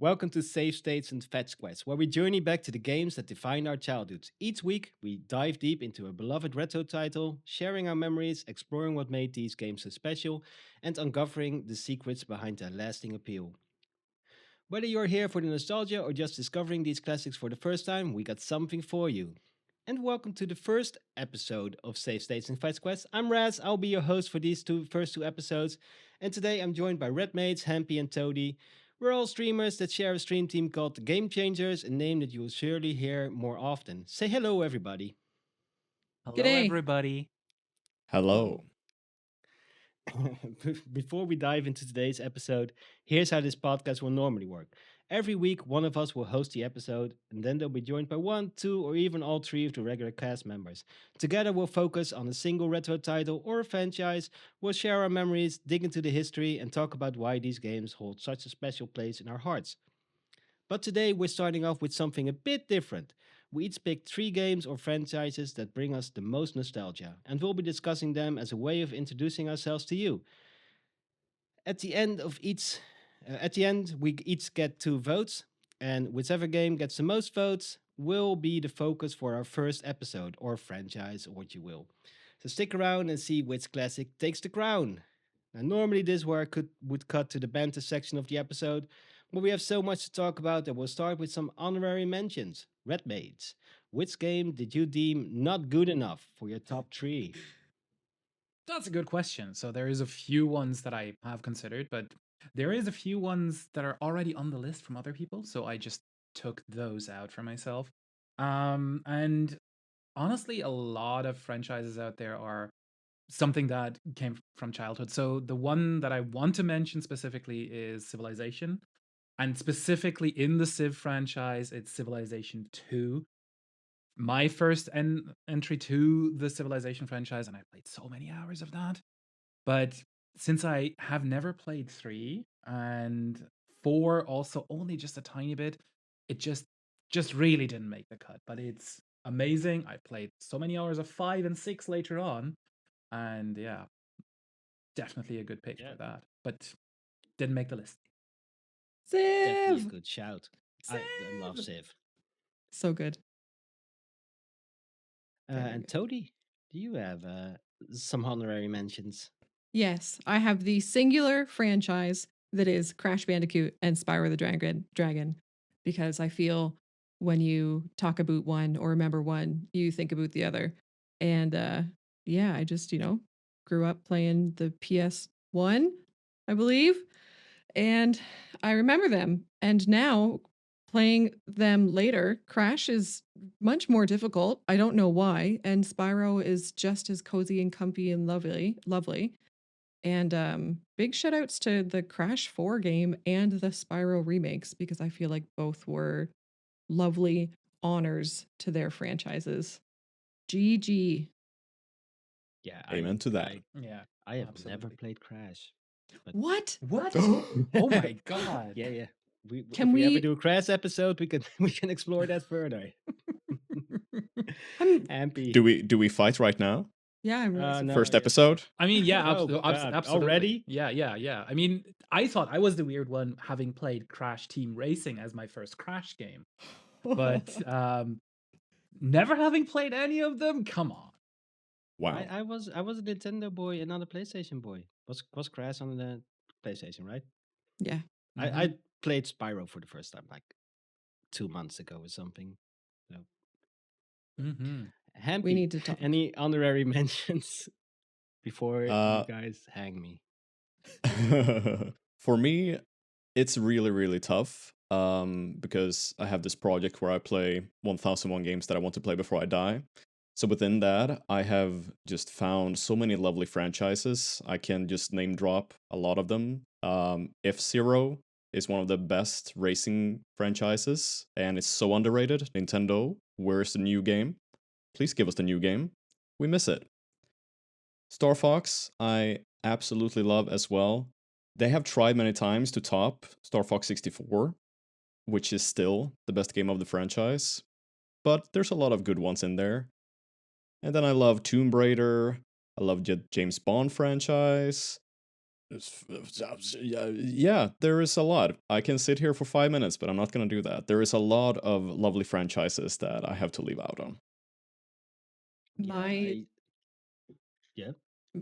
Welcome to Save States and Fetch Quests, where we journey back to the games that defined our childhoods. Each week, we dive deep into a beloved retro title, sharing our memories, exploring what made these games so special, and uncovering the secrets behind their lasting appeal. Whether you're here for the nostalgia or just discovering these classics for the first time, we got something for you. And welcome to the first episode of Save States and Fetch Quests. I'm Raz, I'll be your host for these first two episodes. And today I'm joined by Redmates, Hampy, and Toady. We're all streamers that share a stream team called the Game Changers, a name that you will surely hear more often. Say hello, everybody. Hello, G'day. everybody. Hello. Before we dive into today's episode, here's how this podcast will normally work. Every week, one of us will host the episode, and then they'll be joined by one, two, or even all three of the regular cast members. Together, we'll focus on a single retro title or a franchise. We'll share our memories, dig into the history, and talk about why these games hold such a special place in our hearts. But today, we're starting off with something a bit different. We each picked three games or franchises that bring us the most nostalgia, and we'll be discussing them as a way of introducing ourselves to you. At the end of each, we each get two votes, and whichever game gets the most votes will be the focus for our first episode or franchise, or what you will. So stick around and see which classic takes the crown. Now, normally this where would cut to the banter section of the episode, but we have so much to talk about that we'll start with some honorary mentions. Red Maids, which game did you deem not good enough for your top three? That's a good question. So there is a few ones that I have considered, but there is a few ones that are already on the list from other people. So I just took those out for myself. And honestly, a lot of franchises out there are something that came from childhood. So the one that I want to mention specifically is Civilization. And specifically in the Civ franchise, it's Civilization 2. My first entry to the Civilization franchise, and I played so many hours of that. But since I have never played 3 and 4 also only just a tiny bit, it just really didn't make the cut. But it's amazing. I played so many hours of 5 and 6 later on, and yeah, definitely a good pick Yeah, for that. But didn't make the list. definitely a Civ. good shout. I love Civ! Civ. So good. Very And good. Toady, do you have some honorary mentions? Yes, I have the singular franchise that is Crash Bandicoot and Spyro the Dragon because I feel when you talk about one or remember one, you think about the other. And yeah, I just, grew up playing the PS1, I believe, and I remember them. And now playing them later, Crash is much more difficult. I don't know why. And Spyro is just as cozy and comfy and lovely. And big shout outs to the Crash 4 game and the Spyro remakes because I feel like both were lovely honors to their franchises. GG. Yeah, Amen to that. Yeah, I have never absolutely. played Crash. But What? What? Oh Oh my god. yeah. Can If we ever we? do a Crash episode, we can we can explore that further. I'm Ampy. do we fight right now? yeah, I'm really No, First yes. episode? I mean, yeah, Oh God, absolutely. already? Yeah. I mean, I thought I was the weird one having played Crash Team Racing as my first Crash game, but never having played any of them. Come on. Wow. I was a Nintendo boy and not a PlayStation boy. Was Crash on the PlayStation, right? yeah. I played Spyro for the first time like 2 months ago or something. So Mm-hmm. We Hampy, need to talk. any honorary mentions before you Uh guys hang me? for me, it's really, really tough. Because I have this project where I play 1001 games that I want to play before I die. So within that, I have just found so many lovely franchises. I can just name drop a lot of them. F-Zero is one of the best racing franchises, and it's so underrated. Nintendo, where's the new game? Please give us the new game. We miss it. Star Fox, I absolutely love as well. They have tried many times to top Star Fox 64, which is still the best game of the franchise, but there's a lot of good ones in there. And then I love Tomb Raider, I love James Bond franchise, Yeah, there is a lot. I can sit here for 5 minutes, but I'm not gonna do that. There is a lot of lovely franchises that I have to leave out on. Yeah, My yeah,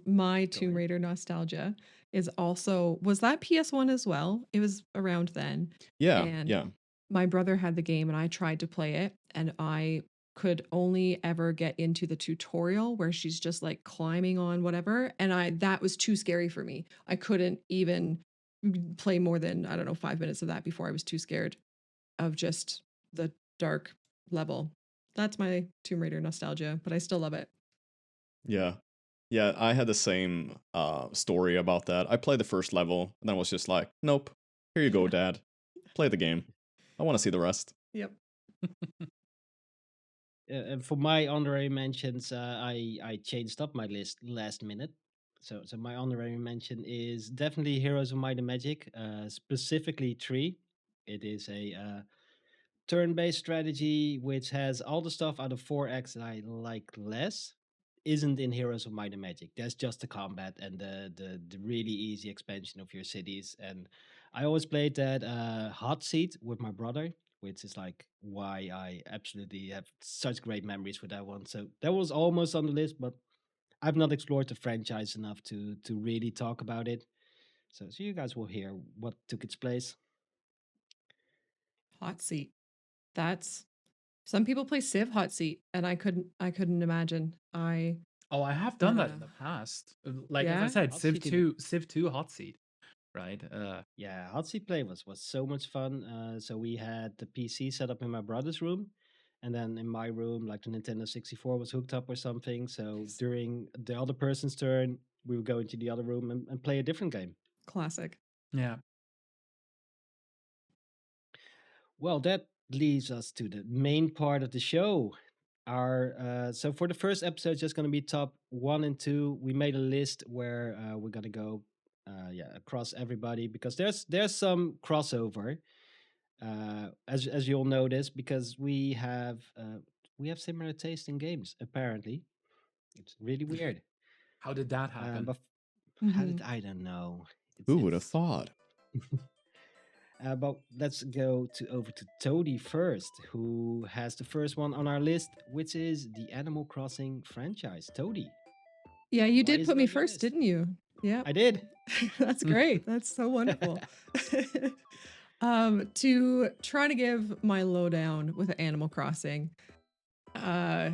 my go Tomb ahead. Raider nostalgia is also, was that PS1 as well? It was around then. Yeah, And yeah. my brother had the game and I tried to play it and I could only ever get into the tutorial where she's just like climbing on whatever and I that was too scary for me. I couldn't even play more than I don't know 5 minutes of that before I was too scared of just the dark level. That's my Tomb Raider nostalgia, but I still love it. Yeah. Yeah, I had the same story about that. I played the first level, and then was just like, nope. Here you go, Yeah. Dad. Play the game. I want to see the rest. Yep. And for my honorary mentions, I changed up my list last minute. So my honorary mention is definitely Heroes of Might and Magic, specifically three. It is a turn-based strategy which has all the stuff out of 4X that I like less. Isn't in Heroes of Might and Magic. There's just the combat and the really easy expansion of your cities. And I always played that hot seat with my brother, which is like why I absolutely have such great memories with that one. So that was almost on the list, but I've not explored the franchise enough to really talk about it. So you guys will hear what took its place. Hot seat. That's some people play Civ hot seat and I couldn't imagine. Oh, I have done that Uh in the past. Like as I yeah. said, Hot Civ seat in 2, Civ 2 hot seat, right? Yeah, hot seat play was so much fun. So we had the PC set up in my brother's room, and then in my room, like the Nintendo 64 was hooked up or something. So Nice. during the other person's turn, we would go into the other room and play a different game. Classic. Yeah. Well, that leads us to the main part of the show. Our so for the first episode, it's just going to be top one and two. We made a list where we're going to go, across everybody because there's some crossover. As you'll notice, because we have similar taste in games. Apparently, it's really weird. How did that happen? But how did Mhm. I don't know? Who would have It's thought? but let's go to over to Toady first, who has the first one on our list, which is the Animal Crossing franchise. Toady, Yeah, you why did is put it me on your first, list? didn't you? Yeah. I did. That's great. That's so wonderful. To try to give my lowdown with Animal Crossing, uh,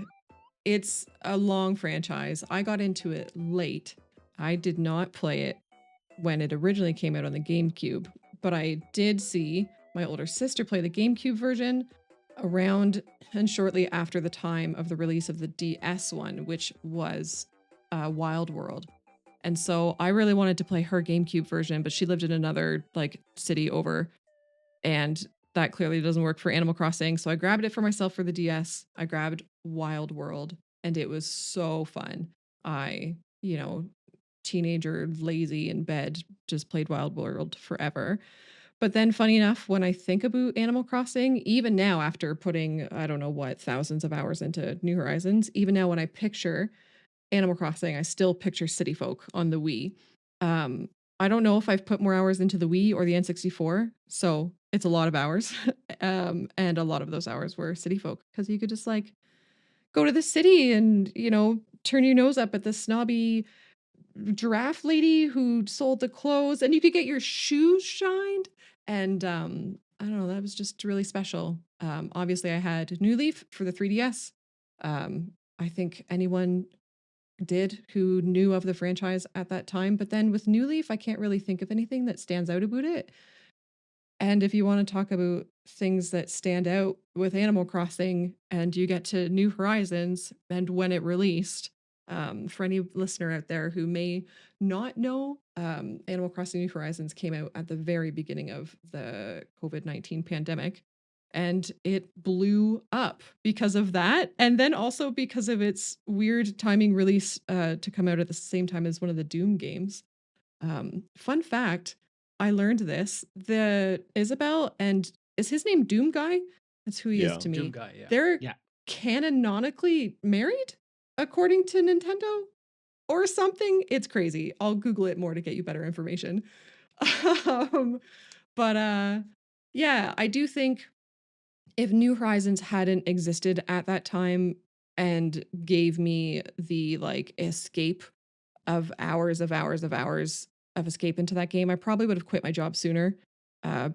it's a long franchise. I got into it late. I did not play it when it originally came out on the GameCube, but I did see my older sister play the GameCube version around and shortly after the time of the release of the DS one, which was Wild World. And so I really wanted to play her GameCube version, but she lived in another like city over, and that clearly doesn't work for Animal Crossing. So I grabbed it for myself for the DS. I grabbed Wild World, and it was so fun. I, teenager, lazy in bed, just played Wild World forever. But then, funny enough, when I think about Animal Crossing, even now, after putting, I don't know what, thousands of hours into New Horizons, even now, when I picture Animal Crossing, I still picture City Folk on the Wii. Um, I don't know if I've put more hours into the Wii or the N64, so it's a lot of hours. And a lot of those hours were City Folk because you could just like go to the city and, turn your nose up at the snobby giraffe lady who sold the clothes and you could get your shoes shined. And I don't know, that was just really special. Obviously, I had New Leaf for the 3DS. I think anyone did who knew of the franchise at that time. But then with New Leaf, I can't really think of anything that stands out about it. And if you want to talk about things that stand out with Animal Crossing and you get to New Horizons and when it released, for any listener out there who may not know, Animal Crossing New Horizons came out at the very beginning of the COVID-19 pandemic. And it blew up because of that. And then also because of its weird timing release to come out at the same time as one of the Doom games. Fun fact, I learned this. The Isabel and is his name Doom Guy? That's who he is Yeah. to Doom me. guy, yeah. They're Yeah. canonically married according to Nintendo. or something. It's crazy. I'll Google it more to get you better information. um, but yeah, I do think if New Horizons hadn't existed at that time and gave me the like escape of hours of hours of hours of escape into that game, I probably would have quit my job sooner uh,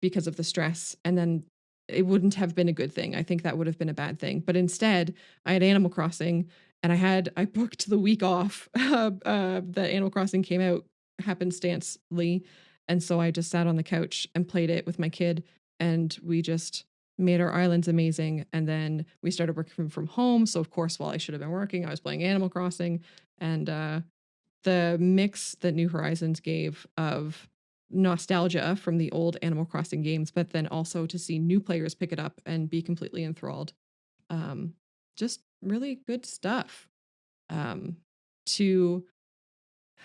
because of the stress. And then it wouldn't have been a good thing. I think that would have been a bad thing. But instead, I had Animal Crossing and I booked the week off that Animal Crossing came out happenstancely. And so I just sat on the couch and played it with my kid. And we just made our islands amazing. And then we started working from home. So, of course, while I should have been working, I was playing Animal Crossing. And the mix that New Horizons gave of nostalgia from the old Animal Crossing games, but then also to see new players pick it up and be completely enthralled. Um, just really good stuff. Um, to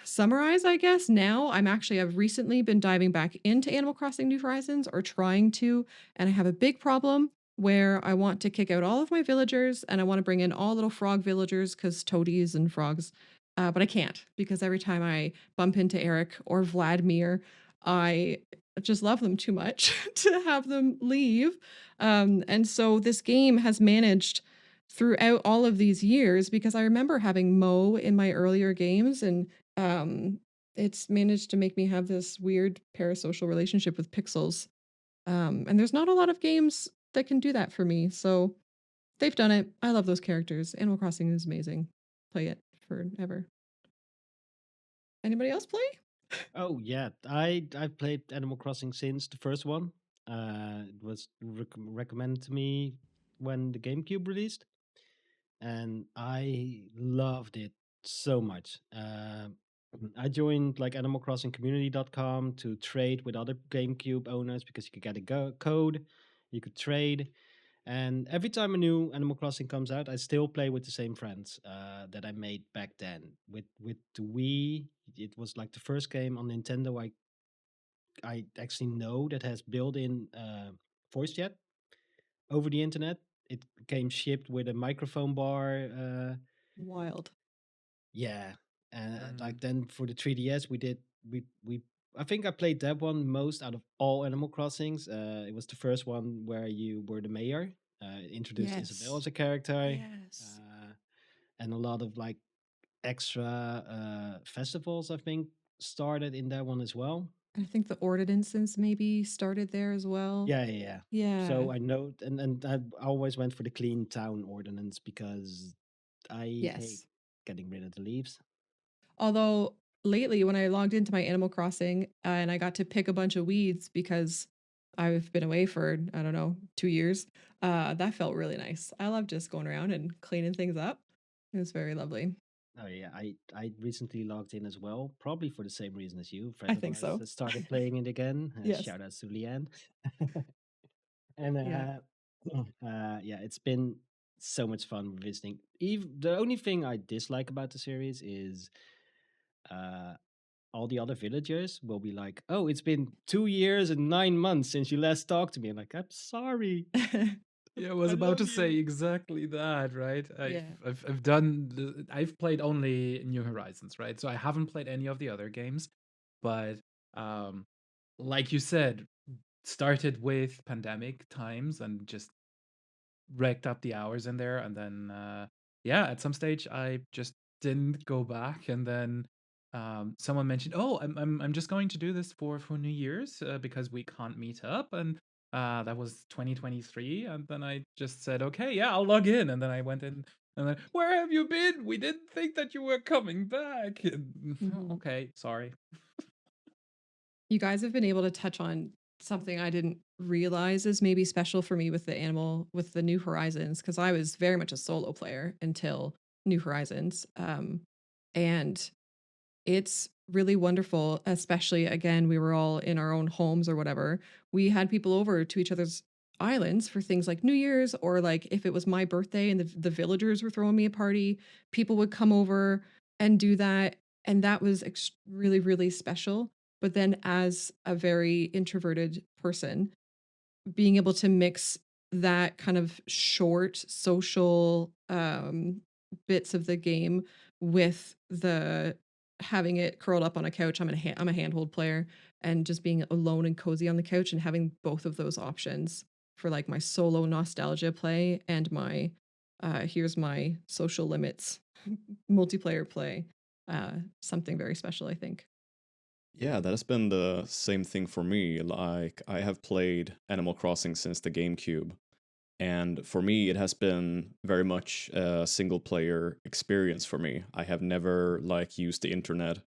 summarize, I guess, now I've recently been diving back into Animal Crossing New Horizons or trying to, and I have a big problem where I want to kick out all of my villagers and I want to bring in all little frog villagers because toadies and frogs. But I can't because every time I bump into Eric or Vladimir, I just love them too much to have them leave. And so this game has managed throughout all of these years because I remember having Mo in my earlier games and um, it's managed to make me have this weird parasocial relationship with pixels. And there's not a lot of games that can do that for me. So they've done it. I love those characters. Animal Crossing is amazing. Play it forever. Anybody else play? Oh yeah, I've played Animal Crossing since the first one. It was recommended to me when the GameCube released, and I loved it so much. I joined like animalcrossingcommunity.com to trade with other GameCube owners because you could get a code, you could trade, and every time a new Animal Crossing comes out, I still play with the same friends that I made back then. With the Wii, it was like the first game on Nintendo I actually know that has built-in voice chat over the internet. It came shipped with a microphone bar. Wild. Yeah, and Mm. like then for the 3DS, we. I think I played that one most out of all Animal Crossings. It was the first one where you were the mayor. Introduced Isabelle Yes. as a character, Yes. and a lot of like extra festivals. I think started in that one as well. I think the ordinances maybe started there as well. Yeah, yeah, yeah. Yeah. So I know, and I always went for the clean town ordinance because I hate Yes. getting rid of the leaves. Although lately, when I logged into my Animal Crossing and I got to pick a bunch of weeds because I've been away for, I don't know, 2 years, that felt really nice. I love just going around and cleaning things up. It was very lovely. Oh yeah, I recently logged in as well, probably for the same reason as you. A I friend of think ours so. has started playing it again. Yes. Shout out to Leanne. And Yeah. yeah, it's been so much fun visiting. Even the only thing I dislike about the series is uh all the other villagers will be like, "Oh, it's been 2 years and 9 months since you last talked to me." I'm like, "I'm sorry, Yeah, I was I about love to say you." exactly that, right? Yeah. I've played only New Horizons, right? So I haven't played any of the other games, but um, like you said, started with pandemic times and just racked up the hours in there, and then yeah, at some stage I just didn't go back, and then someone mentioned, "Oh, I'm just going to do this for New Year's because we can't meet up," and that was 2023, and then I just said, "Okay, yeah, I'll log in," and then I went in. And then, where have you been? We didn't think that you were coming back. And, Mhm. okay, sorry. You guys have been able to touch on something I didn't realize is maybe special for me with the New Horizons because I was very much a solo player until New Horizons. And it's really wonderful, especially again, we were all in our own homes or whatever. We had people over to each other's islands for things like New Year's, or like if it was my birthday and the villagers were throwing me a party, people would come over and do that. And that was really, really special. But then, as a very introverted person, being able to mix that kind of short social bits of the game with the having it curled up on a couch. I'm a handhold player, and just being alone and cozy on the couch and having both of those options for like my solo nostalgia play and my here's my social limits multiplayer play. Something very special, I think. Yeah, that has been the same thing for me. Like, I have played Animal Crossing since the GameCube. And for me, it has been very much a single player experience for me. I have never like used the internet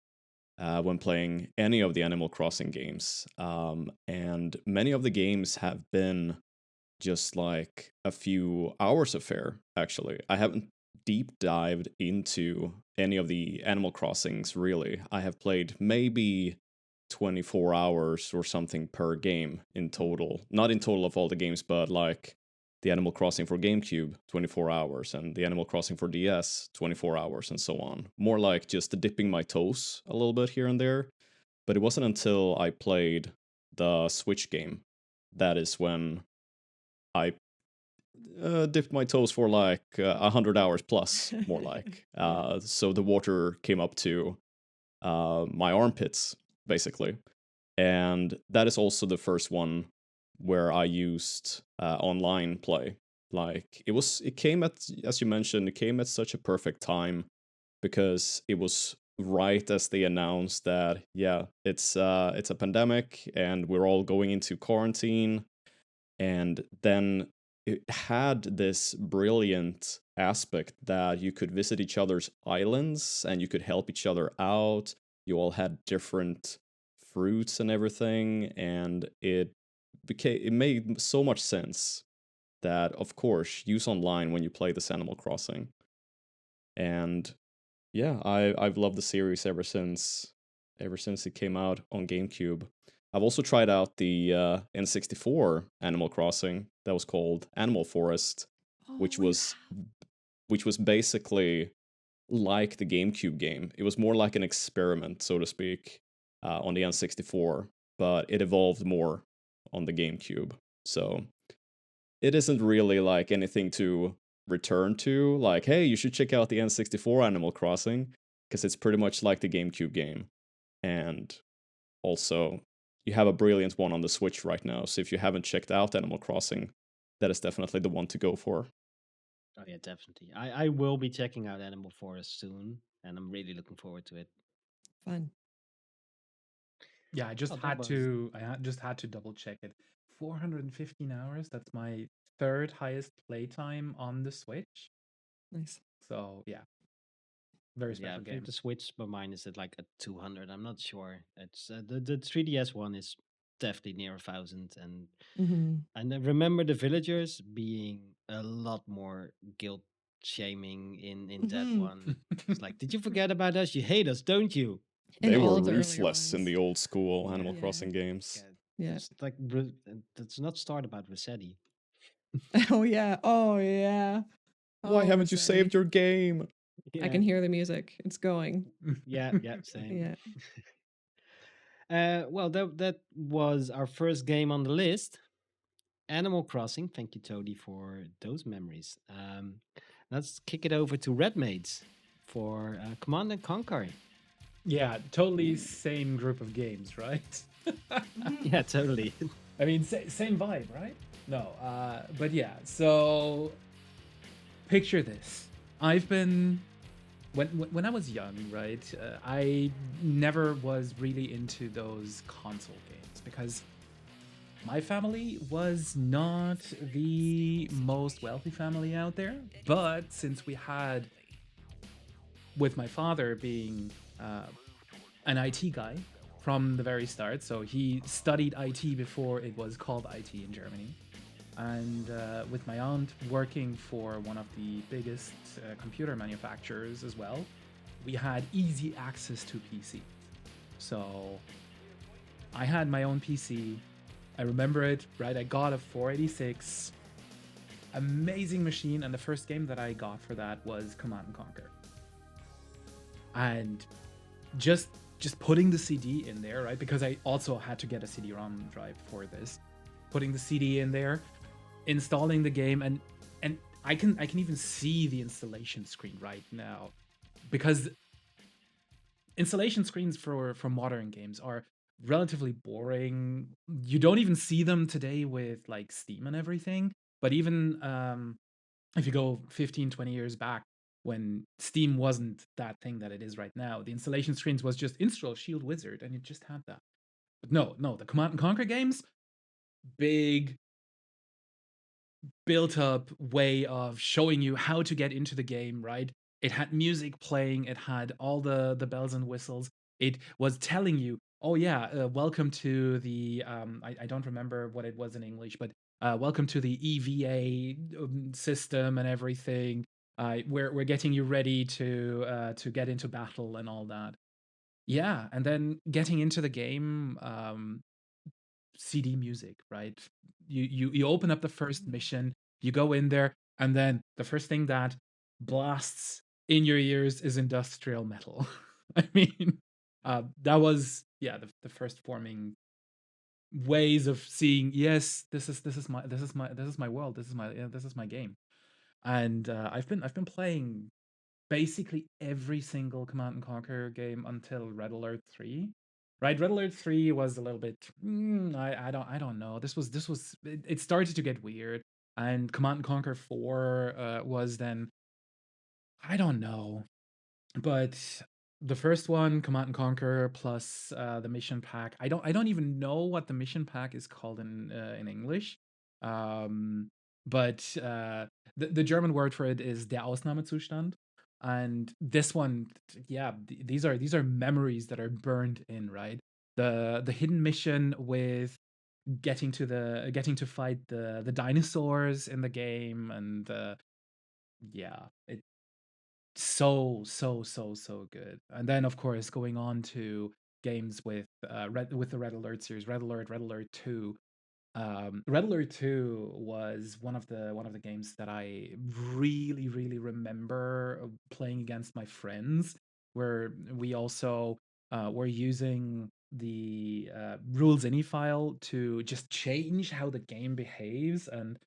when playing any of the Animal Crossing games. And many of the games have been just like a few hours affair, actually. I haven't deep dived into any of the Animal Crossings really. I have played maybe 24 hours or something per game in total. Not in total of all the games, but like the Animal Crossing for GameCube, 24 hours, and the Animal Crossing for DS, 24 hours, and so on. More like just dipping my toes a little bit here and there. But it wasn't until I played the Switch game that is when I dipped my toes for like 100 hours plus, more like. So the water came up to my armpits, basically. And that is also the first one where I used online play. Like it came at, as you mentioned, it came at such a perfect time because it was right as they announced that it's a pandemic and we're all going into quarantine. And then it had this brilliant aspect that you could visit each other's islands and you could help each other out. You all had different fruits and everything, and it made so much sense that of course use online when you play this Animal Crossing. And yeah, I've loved the series ever since it came out on GameCube. I've also tried out the N64 Animal Crossing that was called Animal Forest, which Oh, was which was basically like the GameCube game. It was more like an experiment, so to speak, on the N64, but it evolved more on the GameCube. So it isn't really like anything to return to. Like, hey, you should check out the N64 Animal Crossing because it's pretty much like the GameCube game. And also, you have a brilliant one on the Switch right now. So if you haven't checked out Animal Crossing, that is definitely the one to go for. Oh yeah, definitely. I will be checking out Animal Forest soon, and I'm really looking forward to it. fun. Yeah, Oh, that was just had to double check it. 415 hours. That's my third highest playtime on the Switch. Nice. So yeah, very yeah. special I think game. the Switch by mine is at like a 200. I'm not sure. It's the 3DS one is definitely near 1,000, Hmm. and I remember the villagers being a lot more guilt shaming in that Hmm. one. It's like, did you forget about us? You hate us, don't you? In They all were of the earlier ruthless in ones. the old school Yeah, Animal Yeah. Crossing games. yeah. Yeah. It's like let's not start about Resetti. Oh yeah. Oh yeah. Why Oh, haven't you Rossetti. saved your game? I Yeah, can hear the music. It's going. yeah, same. Yeah. Well, that was our first game on the list, Animal Crossing. Thank you, Toady, for those memories. Let's kick it over to Red Maids for Command and Conquer. Yeah, totally same group of games, right? Yeah, totally. I mean, same vibe, right? No, but yeah. So picture this: I've been when I was young, right? I never was really into those console games because my family was not the most wealthy family out there. But since we had, with my father being an IT guy from the very start, so he studied IT before it was called IT in Germany. And with my aunt working for one of the biggest computer manufacturers as well, we had easy access to PC. So I had my own PC. I remember it, right? I got a 486, amazing machine, and the first game that I got for that was Command and Conquer. And just putting the CD in there, right? Because I also had to get a CD-ROM drive for this. Putting the CD in there, installing the game, and I can even see the installation screen right now. because installation screens for modern games are relatively boring. You don't even see them today with like Steam and everything. But even if you go 15, 20 years back, when Steam wasn't that thing that it is right now, the installation screens was just install Shield Wizard, and you just had that. But no, the Command and Conquer games, big built up way of showing you how to get into the game, right? It had music playing, it had all the bells and whistles. It was telling you, oh yeah, welcome to the I don't remember what it was in English, but welcome to the EVA system and everything. We're getting you ready to get into battle and all that. Yeah, and then getting into the game, CD music, right? You open up the first mission, you go in there, and then the first thing that blasts in your ears is industrial metal. I mean, that was yeah the first forming ways of seeing. Yes, this is my world. This is my game, and I've been playing basically every single Command and Conquer game until Red Alert 3. Right, Red Alert 3 was a little bit I don't know. It started to get weird, and Command and Conquer 4 was then I don't know. But the first one, Command and Conquer plus the mission pack. I don't even know what the mission pack is called in English. Um, but the German word for it is der Ausnahmezustand. And this one, yeah, these are memories that are burned in, right? The hidden mission with getting to fight the dinosaurs in the game, and yeah, so good. And then of course going on to games with the Red Alert series, Red Alert 2. Red Alert 2 was one of the games that I really remember playing against my friends, where we also were using the rules ini file to just change how the game behaves, and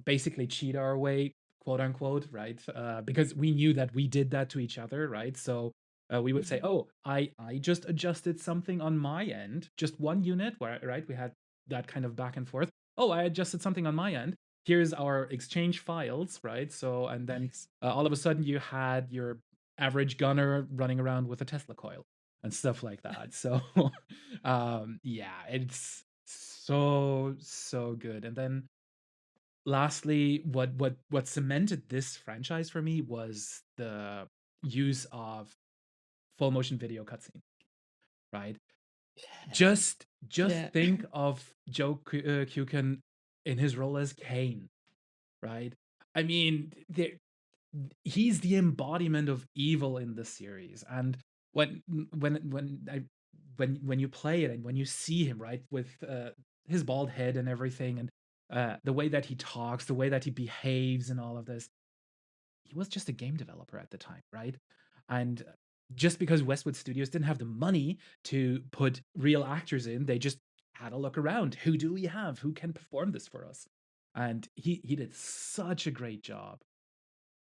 basically cheat our way, quote unquote, right? Because we knew that we did that to each other, right? So we would say, "Oh, I just adjusted something on my end, just one unit," where right we had that kind of back and forth. Oh, I adjusted something on my end. Here's our exchange files, right? So, and then Nice. all of a sudden you had your average gunner running around with a Tesla coil and stuff like that. So, yeah, it's so good. And then lastly, what cemented this franchise for me was the use of full motion video cutscene, right? Just Yeah. think of Joe Kukin in his role as Kane, right? I mean, he's the embodiment of evil in the series, and when when I when you play it and when you see him, right, with his bald head and everything, and the way that he talks, the way that he behaves, and all of this, he was just a game developer at the time, right? And just because Westwood Studios didn't have the money to put real actors in, they just had a look around. Who do we have? Who can perform this for us? And he did such a great job.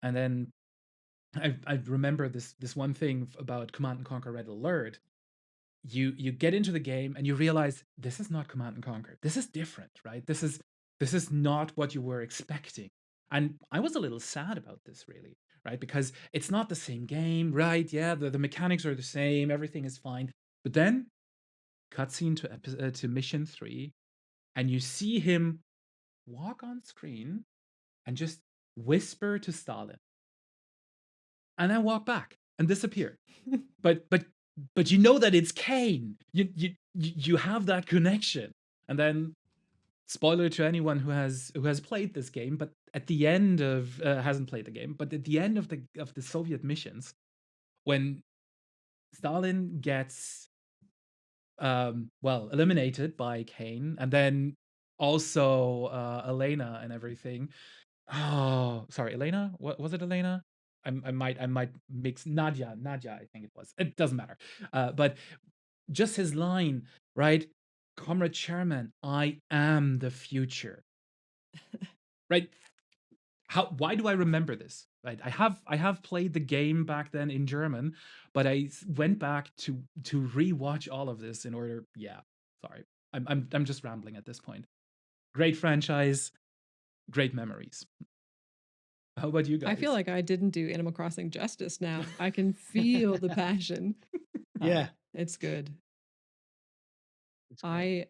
And then I remember this one thing about Command and Conquer Red Alert. You get into the game and you realize this is not Command and Conquer. This is different, right? This is not what you were expecting. And I was a little sad about this, really, right? Because it's not the same game, right? Yeah, the mechanics are the same, everything is fine. But then cutscene to mission 3, and you see him walk on screen and just whisper to Stalin, and then walk back and disappear. But you know that it's Kane. You have that connection. And then spoiler to anyone who has played this game, but at the end of hasn't played the game, but at the end of the Soviet missions, when Stalin gets eliminated by Kane, and then also Elena and everything. Oh, sorry, Elena. What was it, Elena? I might mix Nadia. Nadia, I think it was. It doesn't matter. But just his line, right? Comrade Chairman, I am the future. Right? Why do I remember this? Right, I have played the game back then in German, but went back to rewatch all of this in order. Yeah, sorry, I'm just rambling at this point. Great franchise, great memories. How about you I feel guys? like I didn't do Animal Crossing justice now. I can feel the passion. Yeah, It's good. it's great.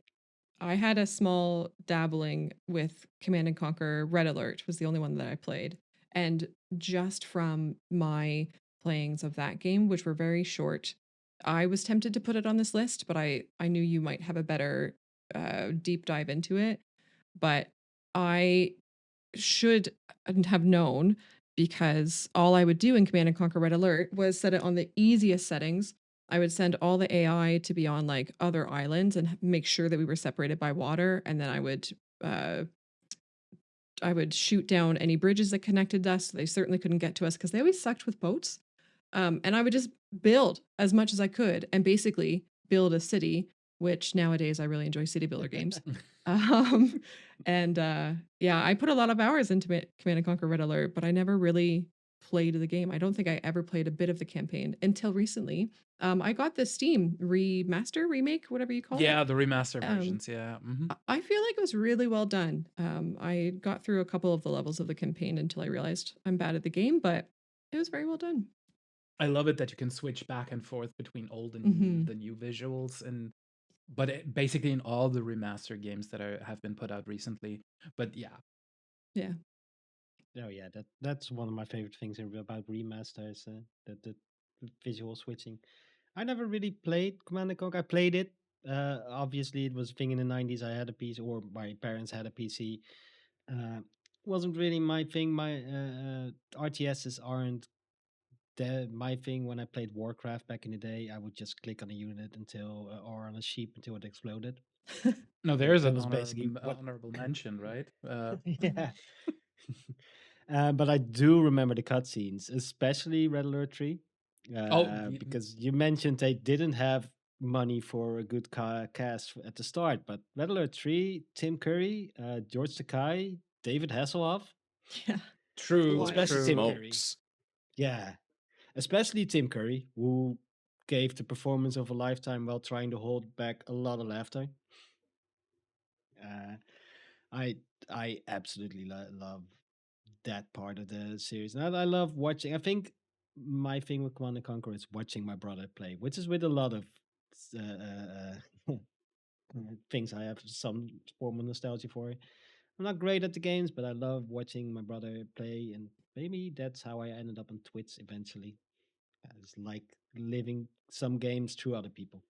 I I had a small dabbling with Command and Conquer Red Alert was the only one that I played. And just from my playings of that game, which were very short, I was tempted to put it on this list, but I knew you might have a better deep dive into it. But I should have known because all I would do in Command and Conquer Red Alert was set it on the easiest settings. I would send all the AI to be on like other islands and make sure that we were separated by water, and then uh, I would shoot down any bridges that connected us. They certainly couldn't get to us because they always sucked with boats. And I would just build as much as I could and basically build a city, which nowadays I really enjoy city builder games. Um, and yeah, I put a lot of hours into Command and Conquer Red Alert, but I never really played the game. I don't think I ever played a bit of the campaign until recently. I got the Steam remaster, remake, whatever you call it. Yeah, the remaster Um, versions. Yeah. Hmm. I feel like it was really well done. I got through a couple of the levels of the campaign until I realized I'm bad at the game, but it was very well done. I love it that you can switch back and forth between old and Hmm. the new visuals, and but basically in all the remaster games that have been put out recently. But yeah, Yeah. Oh yeah, that's one of my favorite things about remasters. The visual switching. I never really played Command and Conquer. I played it. Obviously, it was a thing in the '90s. I had a PC, or my parents had a PC. Uh, wasn't really my thing. My RTSs aren't my thing. When I played Warcraft back in the day, I would just click on a unit until, or on a sheep until it exploded. no, there's That an was basically what. honorable mention, right? Yeah. But I do remember the cutscenes, especially Red Alert 3, Oh, because you mentioned they didn't have money for a good cast at the start. But Red Alert 3, Tim Curry, George Takei, David Hasselhoff, Yeah. true, Holy especially Tim true. Curry. smokes. Yeah, especially Tim Curry, who gave the performance of a lifetime while trying to hold back a lot of laughter. Uh, I I absolutely love that part of the series. And I love watching. I think my thing with Command and Conquer is watching my brother play, which is with a lot of things I have some form of nostalgia for. I'm not great at the games, but I love watching my brother play, and maybe that's how I ended up on Twitch eventually. It's like living some games through other people.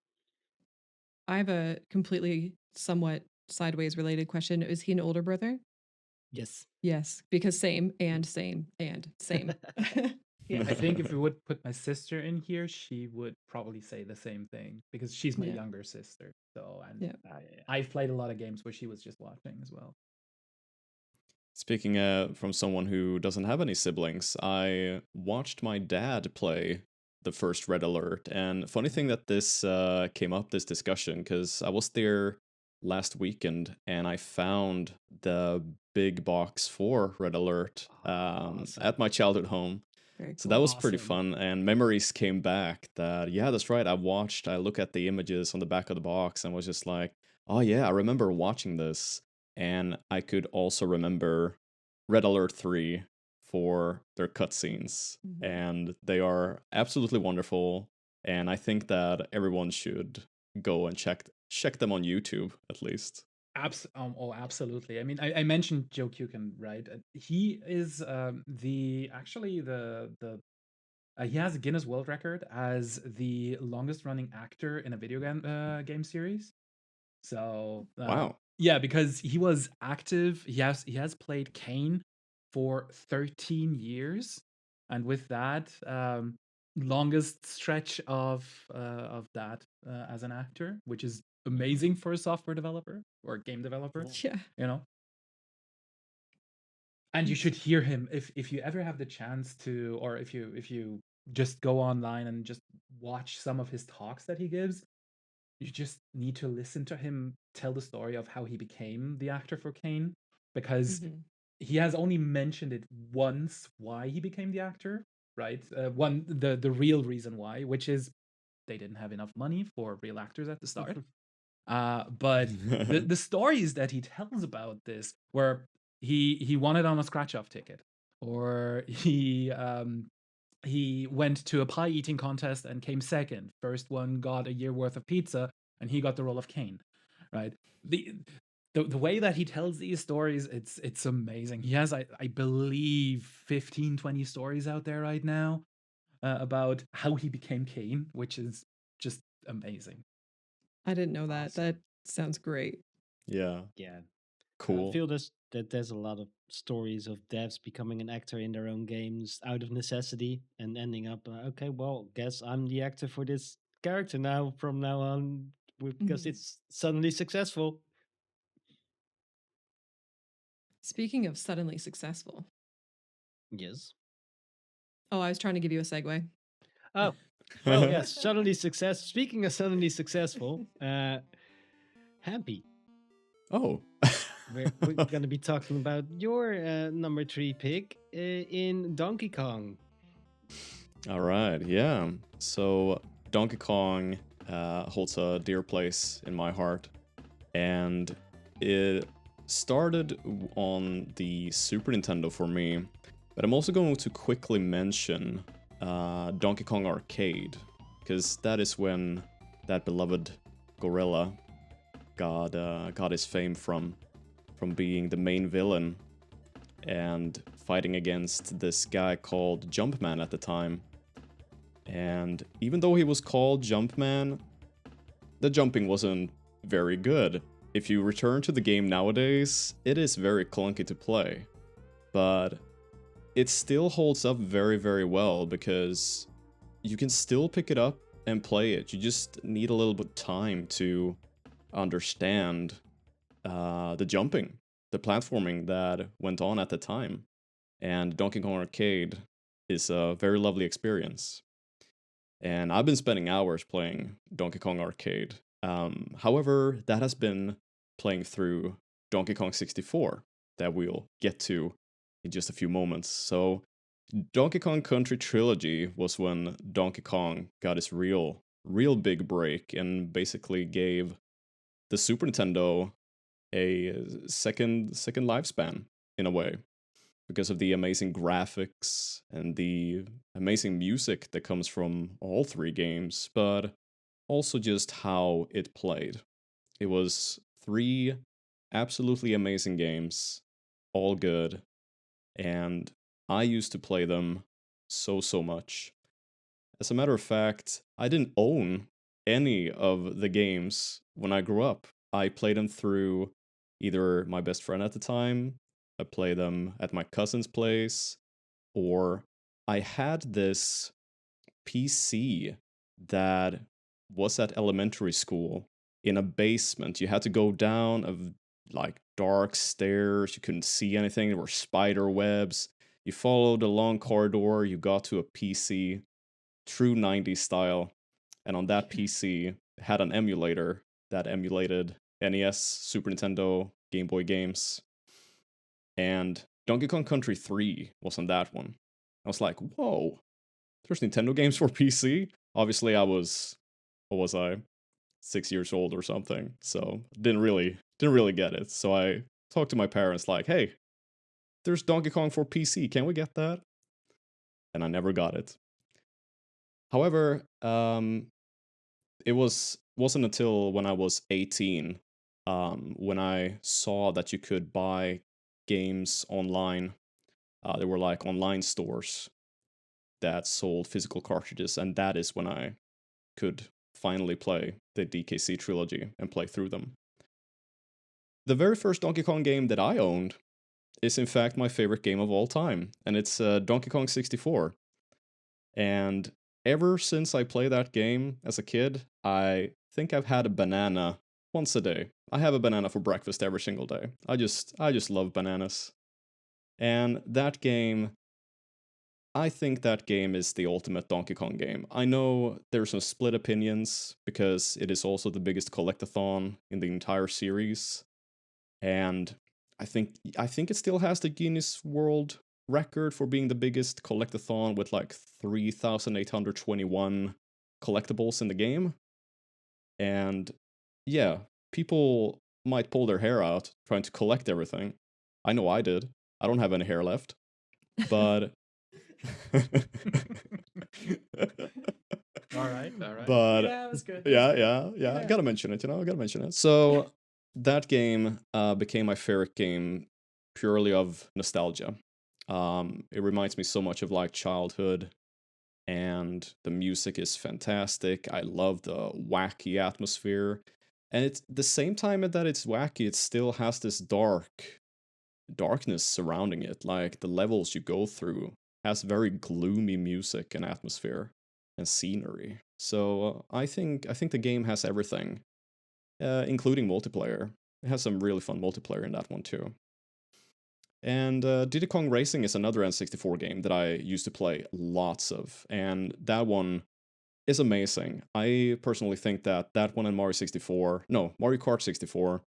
I have a completely somewhat sideways related question. Is he an older brother? Yes. Yes, because same and same and same. Yeah. I think if we would put my sister in here, she would probably say the same thing because she's my Yeah. younger sister. So, and Yeah. I've played a lot of games where she was just watching as well. Speaking from someone who doesn't have any siblings, I watched my dad play the first Red Alert, and funny thing that this came up, this discussion, because I was there last weekend and I found the big box for Red Alert Awesome. at my childhood home. Very So that cool. was pretty Awesome. fun, and memories came back that, yeah, that's right. I look at the images on the back of the box and was just like, oh yeah, I remember watching this. And I could also remember Red Alert 3 for their cutscenes, Mhm. and they are absolutely wonderful. And I think that everyone should go and check them on YouTube at least. Oh, absolutely. I mean, I mentioned Joe Kukin, right? He is the actually the he has a Guinness World Record as the longest running actor in a video game series. So Wow. yeah, because he was active. He has played Kane for 13 years, and with that, longest stretch of that as an actor, which is amazing for a software developer or a game developer. Yeah. You know, and you He's should hear him if you ever have the chance to, or if you just go online and just watch some of his talks that he gives. You just need to listen to him tell the story of how he became the actor for Kane, because mhm. he has only mentioned it once why he became the actor, right? One the real reason why, which is they didn't have enough money for real actors at the start. But the stories that he tells about this, where he won it on a scratch off ticket, or he went to a pie eating contest and came second. First one got a year worth of pizza, and he got the role of Kane, right? The the way that he tells these stories, it's amazing. He has, I believe, 15, 20 stories out there right now about how he became Kane, which is just amazing. I didn't know that. Awesome. That sounds great. Yeah, Yeah. I cool. feel there's a lot of stories of devs becoming an actor in their own games out of necessity and ending up okay, well, guess I'm the actor for this character now from now on because Mhm. it's suddenly successful. Speaking of suddenly successful. Yes. Oh, I was trying to give you a segue. Oh, well, yes, suddenly success. Speaking of suddenly successful, happy. Oh. We're going to be talking about your number 3 pick in Donkey Kong. All right, yeah. So Donkey Kong holds a dear place in my heart, and it started on the Super Nintendo for me. But I'm also going to quickly mention Donkey Kong Arcade, because that is when that beloved gorilla got his fame from being the main villain and fighting against this guy called Jumpman at the time. And even though he was called Jumpman, the jumping wasn't very good. If you return to the game nowadays, it is very clunky to play. But it still holds up very, very well because you can still pick it up and play it. You just need a little bit time to understand the jumping, the platforming that went on at the time. And Donkey Kong Arcade is a very lovely experience. And I've been spending hours playing Donkey Kong Arcade. However, that has been playing through Donkey Kong 64 that we'll get to in just a few moments. So, Donkey Kong Country Trilogy was when Donkey Kong got his real big break and basically gave the Super Nintendo a second lifespan in a way because of the amazing graphics and the amazing music that comes from all three games, but also just how it played. It was three absolutely amazing games, all good, and I used to play them so much. As a matter of fact, I didn't own any of the games when I grew up. I played them through either my best friend at the time, I played them at my cousin's place, or I had this PC that was at elementary school in a basement. You had to go down of like dark stairs. You couldn't see anything. There were spider webs. You followed a long corridor. You got to a PC, true 90s style. And on that PC, it had an emulator that emulated NES, Super Nintendo, Game Boy games. And Donkey Kong Country 3 was on that one. I was like, whoa, there's Nintendo games for PC? Obviously, what was I, 6 years old or something, so didn't really get it. So I talked to my parents like, hey, there's Donkey Kong for PC, can we get that? And I never got it. However, it wasn't until when I was 18 when I saw that you could buy games online. There were like online stores that sold physical cartridges, and that is when I could finally play the DKC trilogy and play through them. The very first Donkey Kong game that I owned is in fact my favorite game of all time, and it's Donkey Kong 64. And ever since I played that game as a kid, I think I've had a banana once a day. I have a banana for breakfast every single day. I just love bananas. And that game, I think that game is the ultimate Donkey Kong game. I know there's some split opinions because it is also the biggest collectathon in the entire series. And I think it still has the Guinness World record for being the biggest collectathon with like 3,821 collectibles in the game. And yeah, people might pull their hair out trying to collect everything. I know I did. I don't have any hair left, but All right, all right. but Yeah, it was good. It was yeah, good. yeah, yeah. I gotta mention it. I gotta mention it. So that game became my favorite game purely of nostalgia. It reminds me so much of like childhood, and the music is fantastic. I love the wacky atmosphere, and it's the same time that it's wacky, it still has this darkness surrounding it. Like the levels you go through has very gloomy music and atmosphere and scenery. So I think the game has everything, including multiplayer. It has some really fun multiplayer in that one too. And Diddy Kong Racing is another N64 game that I used to play lots of, and that one is amazing. I personally think that that one and Mario 64, no, Mario Kart 64,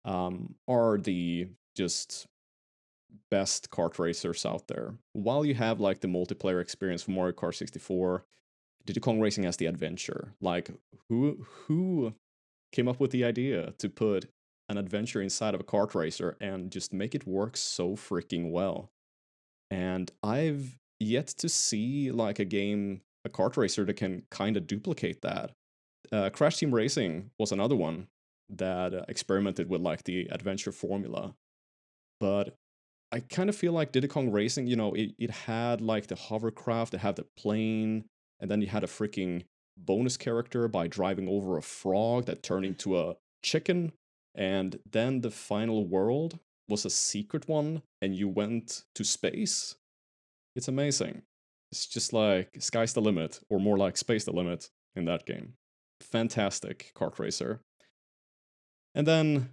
are the just best kart racers out there. While you have like the multiplayer experience for Mario Kart 64, Diddy Kong Racing has the adventure. Like who came up with the idea to put an adventure inside of a kart racer and just make it work so freaking well? And I've yet to see like a kart racer that can kind of duplicate that. Crash Team Racing was another one that experimented with like the adventure formula, but I kind of feel like Diddy Kong Racing, it had like the hovercraft, it had the plane, and then you had a freaking bonus character by driving over a frog that turned into a chicken. And then the final world was a secret one, and you went to space. It's amazing. It's just like sky's the limit, or more like space the limit in that game. Fantastic kart racer. And then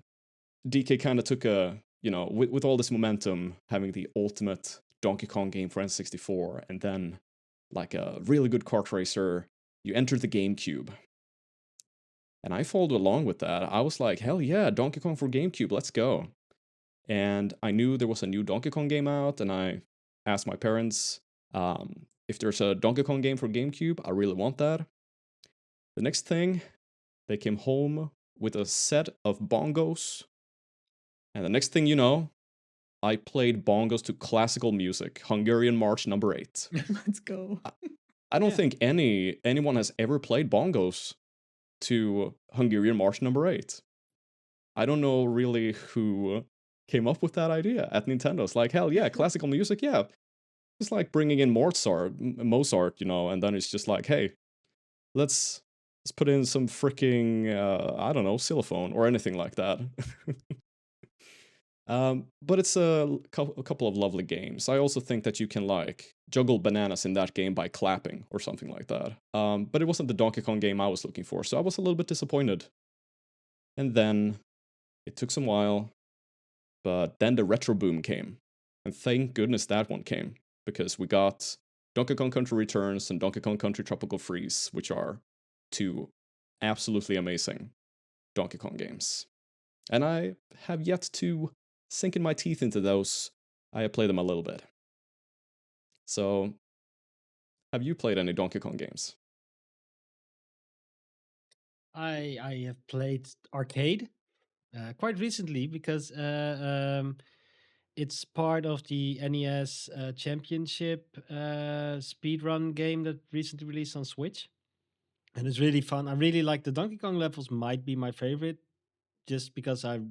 DK kind of took with all this momentum, having the ultimate Donkey Kong game for N64, and then like a really good kart racer, you entered the GameCube. And I followed along with that. I was like, hell yeah, Donkey Kong for GameCube, let's go. And I knew there was a new Donkey Kong game out, and I asked my parents if there's a Donkey Kong game for GameCube, I really want that. The next thing, they came home with a set of bongos. And the next thing you know, I played bongos to classical music, Hungarian March number 8. Let's go. I don't Yeah. think anyone has ever played bongos to Hungarian March number 8. I don't know really who came up with that idea at Nintendo. It's like, hell yeah, classical music, yeah. It's like bringing in Mozart, and then it's just like, hey, let's put in some freaking I don't know, xylophone or anything like that. But it's a couple of lovely games. I also think that you can like juggle bananas in that game by clapping or something like that. But it wasn't the Donkey Kong game I was looking for, so I was a little bit disappointed. And then it took some while, but then the retro boom came, and thank goodness that one came, because we got Donkey Kong Country Returns and Donkey Kong Country Tropical Freeze, which are two absolutely amazing Donkey Kong games. And I have yet to sinking my teeth into those. I have played them a little bit. So, have you played any Donkey Kong games? I have played arcade quite recently because it's part of the NES Championship speedrun game that recently released on Switch, and it's really fun. I really like the Donkey Kong levels. Might be my favorite, just because I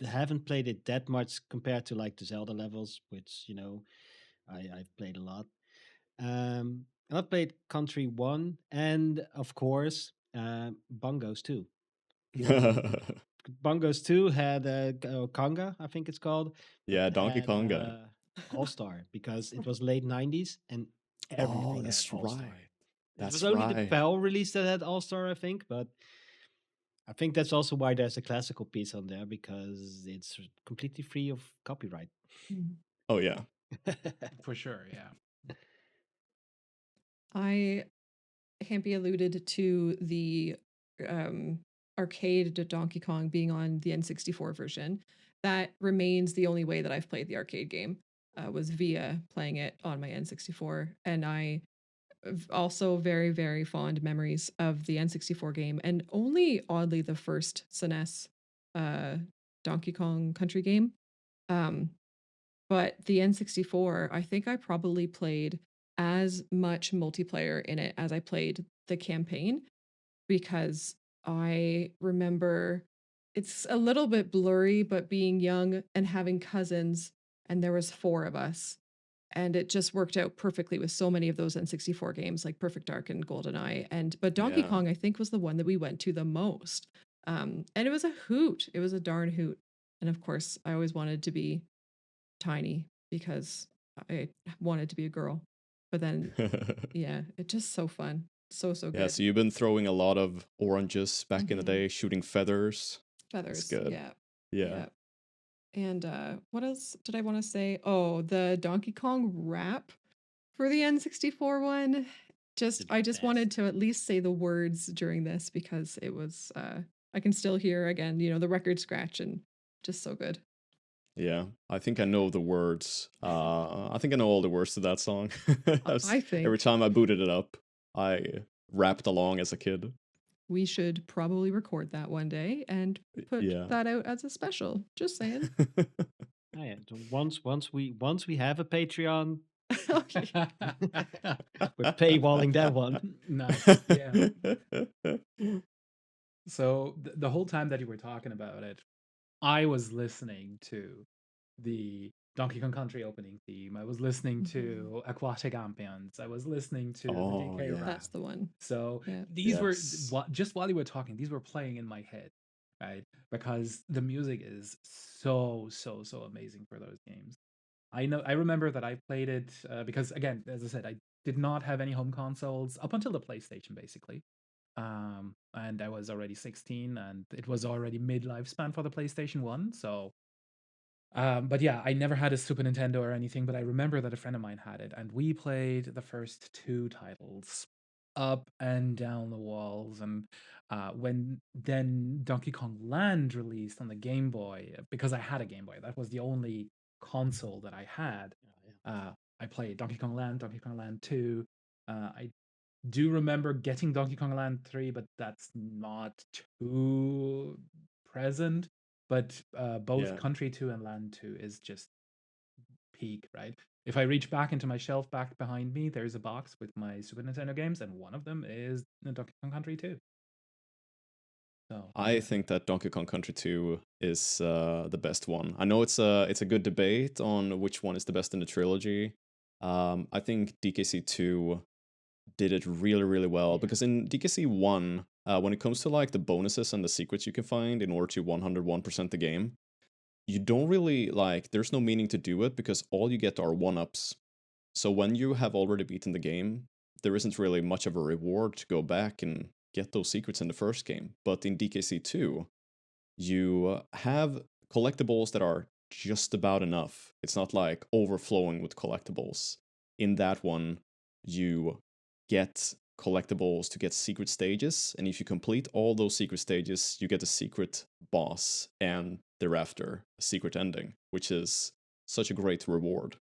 haven't played it that much compared to like the Zelda levels, which I've played a lot. And I've played Country One, and of course, Bongos too. Um, Bongos 2 had Conga, I think it's called, but Yeah, Donkey had Konga. All Star because it was late 90s and Oh, everything had that's All Star. right. It was That's only the right. PAL release that had All Star, I think, but I think that's also why there's a classical piece on there because it's completely free of copyright. Mm. Oh yeah. For sure, yeah. I Hampy alluded to the um, arcade Donkey Kong being on the N64 version, that remains the only way that I've played the arcade game. Was via playing it on my N64, and I also very very fond memories of the N64 game, and only oddly the first SNES Donkey Kong Country game. Um, but the N64, I think I probably played as much multiplayer in it as I played the campaign, because I remember, it's a little bit blurry, but being young and having cousins, and there was 4 of us, and it just worked out perfectly with so many of those N64 games like Perfect Dark and GoldenEye. But Donkey Yeah. Kong, I think, was the one that we went to the most. And it was a hoot. It was a darn hoot. And of course, I always wanted to be tiny because I wanted to be a girl. But then, yeah, it's just so fun. So Yeah, good. so you've been throwing a lot of oranges back in the Mhm. day, shooting feathers. That's Feathers. good. Yeah. Yeah. And what else did I want to say? Oh, the Donkey Kong rap for the N64 one. I just wanted to at least say the words during this because it was I can still hear again, the record scratch, and just so good. Yeah, I think I know the words. I think I know all the words to that song. I Every think time I booted it up, I rapped along as a kid. we should probably record that one day and put Yeah. that out as a special. Just saying. Oh, yeah. Once we have a Patreon, Okay. we're paywalling that one. Nice. Yeah. So the whole time that you were talking about it, I was listening to the Donkey Kong Country opening theme. I was listening to Aquatic Ambience. I was listening to the Oh, DK yeah. That's rap. the one. So Yeah. these were Yes. just while you were talking, these were playing in my head, right? Because the music is so amazing for those games. I remember that I played it because again, as I said, I did not have any home consoles up until the PlayStation, basically. And I was already 16, and it was already mid lifespan for the PlayStation 1. So, but yeah, I never had a Super Nintendo or anything, but I remember that a friend of mine had it, and we played the first 2 titles up and down the walls. And when then Donkey Kong Land released on the Game Boy, because I had a Game Boy, that was the only console that I had. I played Donkey Kong Land, Donkey Kong Land 2. I do remember getting Donkey Kong Land 3, but that's not too present. But both Yeah. Country 2 and Land 2 is just peak, right? If I reach back into my shelf back behind me, there's a box with my Super Nintendo games, and one of them is the Donkey Kong Country 2. So I think that Donkey Kong Country 2 is the best one. I know it's a good debate on which one is the best in the trilogy. I think DKC 2 did it really well, because in DKC 1, when it comes to like the bonuses and the secrets you can find in order to 101% the game, you don't really like, there's no meaning to do it because all you get are 1-ups. So when you have already beaten the game, there isn't really much of a reward to go back and get those secrets in the first game. But in DKC 2, you have collectibles that are just about enough. It's not like overflowing with collectibles. In that one, you get collectibles to get secret stages, and if you complete all those secret stages, you get a secret boss and thereafter a secret ending, which is such a great reward.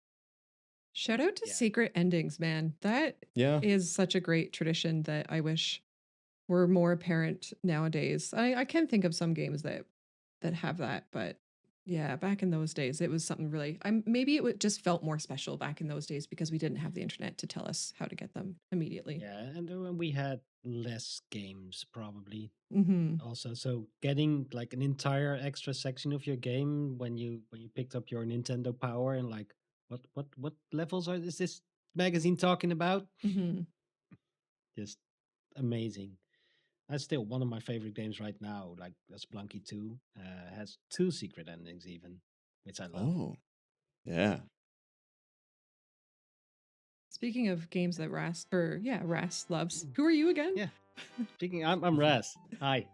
Shout out to Yeah. secret endings, man. That Yeah. is such a great tradition that I wish were more apparent nowadays. I can think of some games that have that, but yeah, back in those days, it was something really. Maybe just felt more special back in those days because we didn't have the internet to tell us how to get them immediately. Yeah, and when we had less games, probably Mm-hmm. also. So getting like an entire extra section of your game when you picked up your Nintendo Power, and like what levels is this magazine talking about? Mm-hmm. Just amazing. That's still one of my favorite games right now. Like Spelunky 2 has 2 secret endings even, which I love. Oh, yeah. Speaking of games that Ras loves. Who are you again? Yeah. Speaking, I'm Raz. Hi.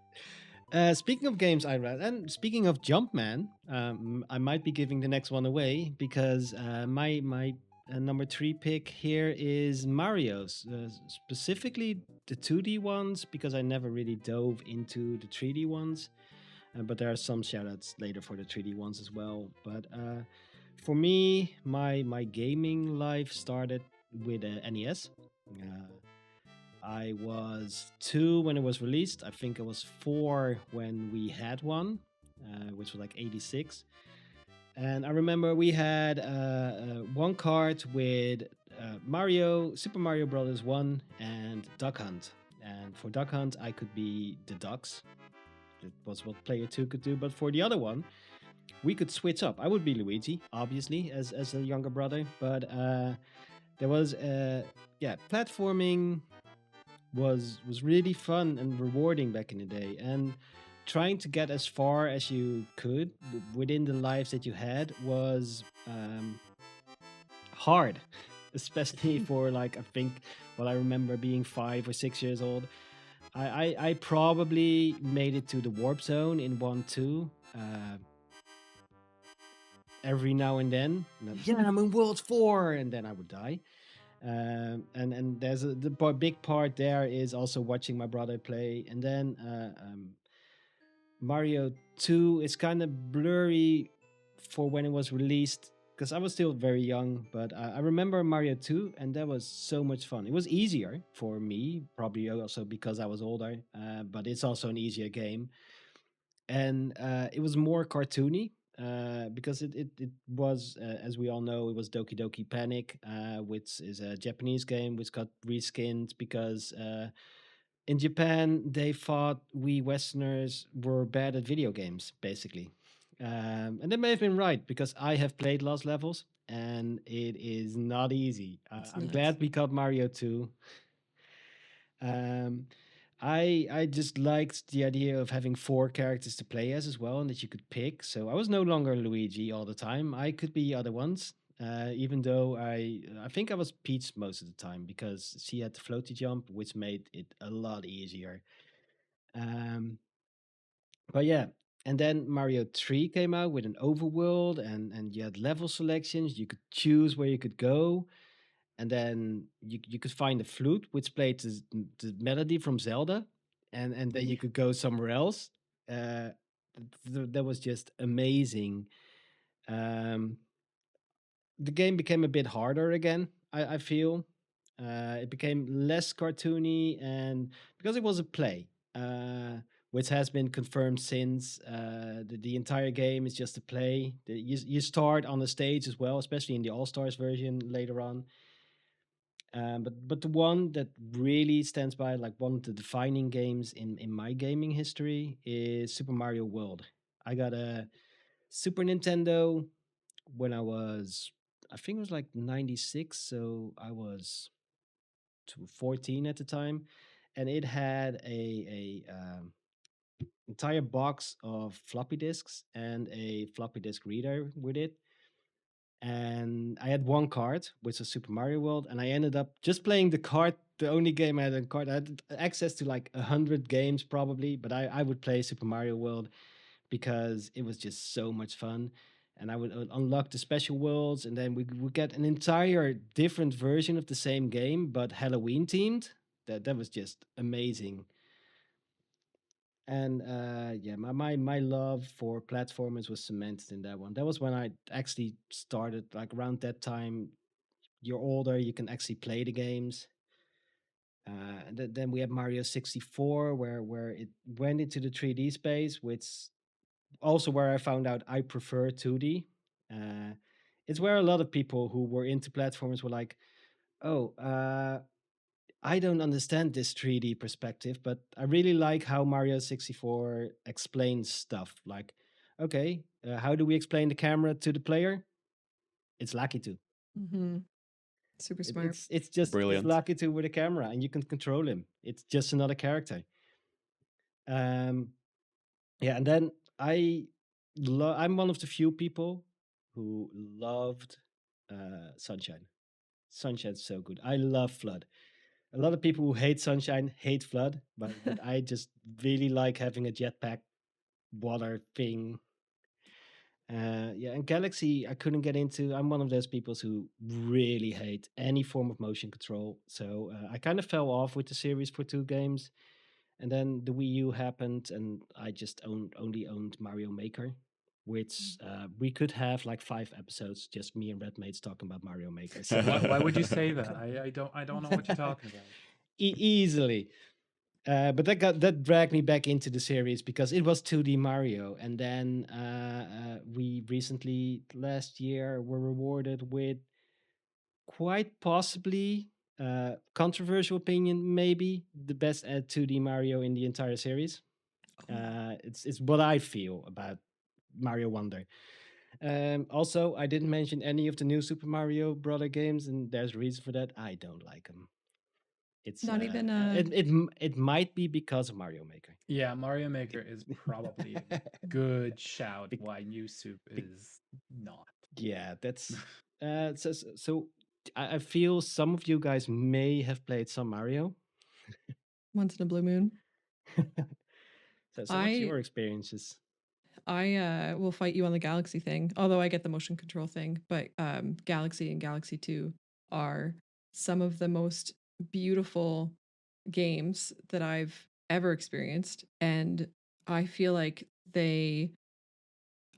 Speaking of games I read, and speaking of Jumpman, I might be giving the next one away because my number three pick here is Mario's, specifically the 2D ones, because I never really dove into the 3D ones. But there are some shoutouts later for the 3D ones as well. But for me, my gaming life started with a NES. I was 2 when it was released. I think I was 4 when we had one, which was like 86. And I remember we had one card with Mario, Super Mario Brothers 1, and Duck Hunt. And for Duck Hunt, I could be the ducks. That was what player 2 could do. But for the other one, we could switch up. I would be Luigi, obviously, as a younger brother. But there was, yeah, platforming was really fun and rewarding back in the day, and trying to get as far as you could within the lives that you had was hard, especially for like, I think, well, I remember being 5 or 6 years old. I probably made it to the warp zone in 1-2 every now and then. Yeah, I'm in world 4, and then I would die. And there's big part there is also watching my brother play, and then Mario 2 is kind of blurry for when it was released because I was still very young, but I remember Mario 2, and that was so much fun. It was easier for me, probably also because I was older, but it's also an easier game. And it was more cartoony because it was, as we all know, it was Doki Doki Panic, which is a Japanese game which got reskinned because in Japan, they thought we Westerners were bad at video games, basically. And they may have been right because I have played Lost Levels and it is not easy. It's I'm nuts. glad we got Mario 2. Um, I just liked the idea of having 4 characters to play as well, and that you could pick. So I was no longer Luigi all the time. I could be other ones. Even though I think I was Peach most of the time because she had the floaty jump, which made it a lot easier. Um, but yeah, and then Mario 3 came out with an overworld, and you had level selections. You could choose where you could go, and then you could find a flute which played the melody from Zelda, and then you could go somewhere else. Uh, that was just amazing. Um, the game became a bit harder again. I feel it became less cartoony, and because it was a play, which has been confirmed since the entire game is just a play. You start on the stage as well, especially in the All Stars version later on. But the one that really stands by, like one of the defining games in my gaming history, is Super Mario World. I got a Super Nintendo when I was, I think it was like 96, so I was 14 at the time, and it had a entire box of floppy disks and a floppy disk reader with it. And I had one card, which was Super Mario World, and I ended up just playing the card. The only game I had on card, I had access to like 100 games probably, but I would play Super Mario World because it was just so much fun. And I would unlock the special worlds, and then we would get an entire different version of the same game, but Halloween themed. That was just amazing. And yeah, my love for platformers was cemented in that one. That was when I actually started, like around that time. You're older, you can actually play the games. And then we had Mario 64, where it went into the 3D space, which also where I found out I prefer 2D. Uh, it's where a lot of people who were into platformers were like, "Oh, I don't understand this 3D perspective, but I really like how Mario 64 explains stuff. Like, okay, how do we explain the camera to the player? It's Lakitu. Hmm. Super It, smart. it's Brilliant. Lakitu with a camera, and you can control him. It's just another character. Um, yeah, and then I'm one of the few people who loved Sunshine. Sunshine's so good. I love Flood. A lot of people who hate Sunshine hate Flood, but I just really like having a jetpack water thing. Yeah, and Galaxy, I couldn't get into. I'm one of those people who really hate any form of motion control. So I kind of fell off with the series for 2 games. And then the Wii U happened, and I just only owned Mario Maker, which we could have like 5 episodes, just me and Redmates talking about Mario Maker. So Why would you say that? I don't know what you're talking about. easily. But that dragged me back into the series because it was 2D Mario, and then we recently last year were rewarded with quite possibly controversial opinion, maybe the best 2D Mario in the entire series. It's what I feel about Mario Wonder. Also, I didn't mention any of the new Super Mario Brother games, and there's a reason for that. I don't like them. It's Not even it might be because of Mario Maker. Yeah, Mario Maker is probably a good shout Bec- why New Soup bec- is not. Yeah, that's so I feel some of you guys may have played some Mario. once in a blue moon. So what's I your experiences? I will fight you on the Galaxy thing, although I get the motion control thing. But Galaxy and Galaxy 2 are some of the most beautiful games that I've ever experienced. And I feel like they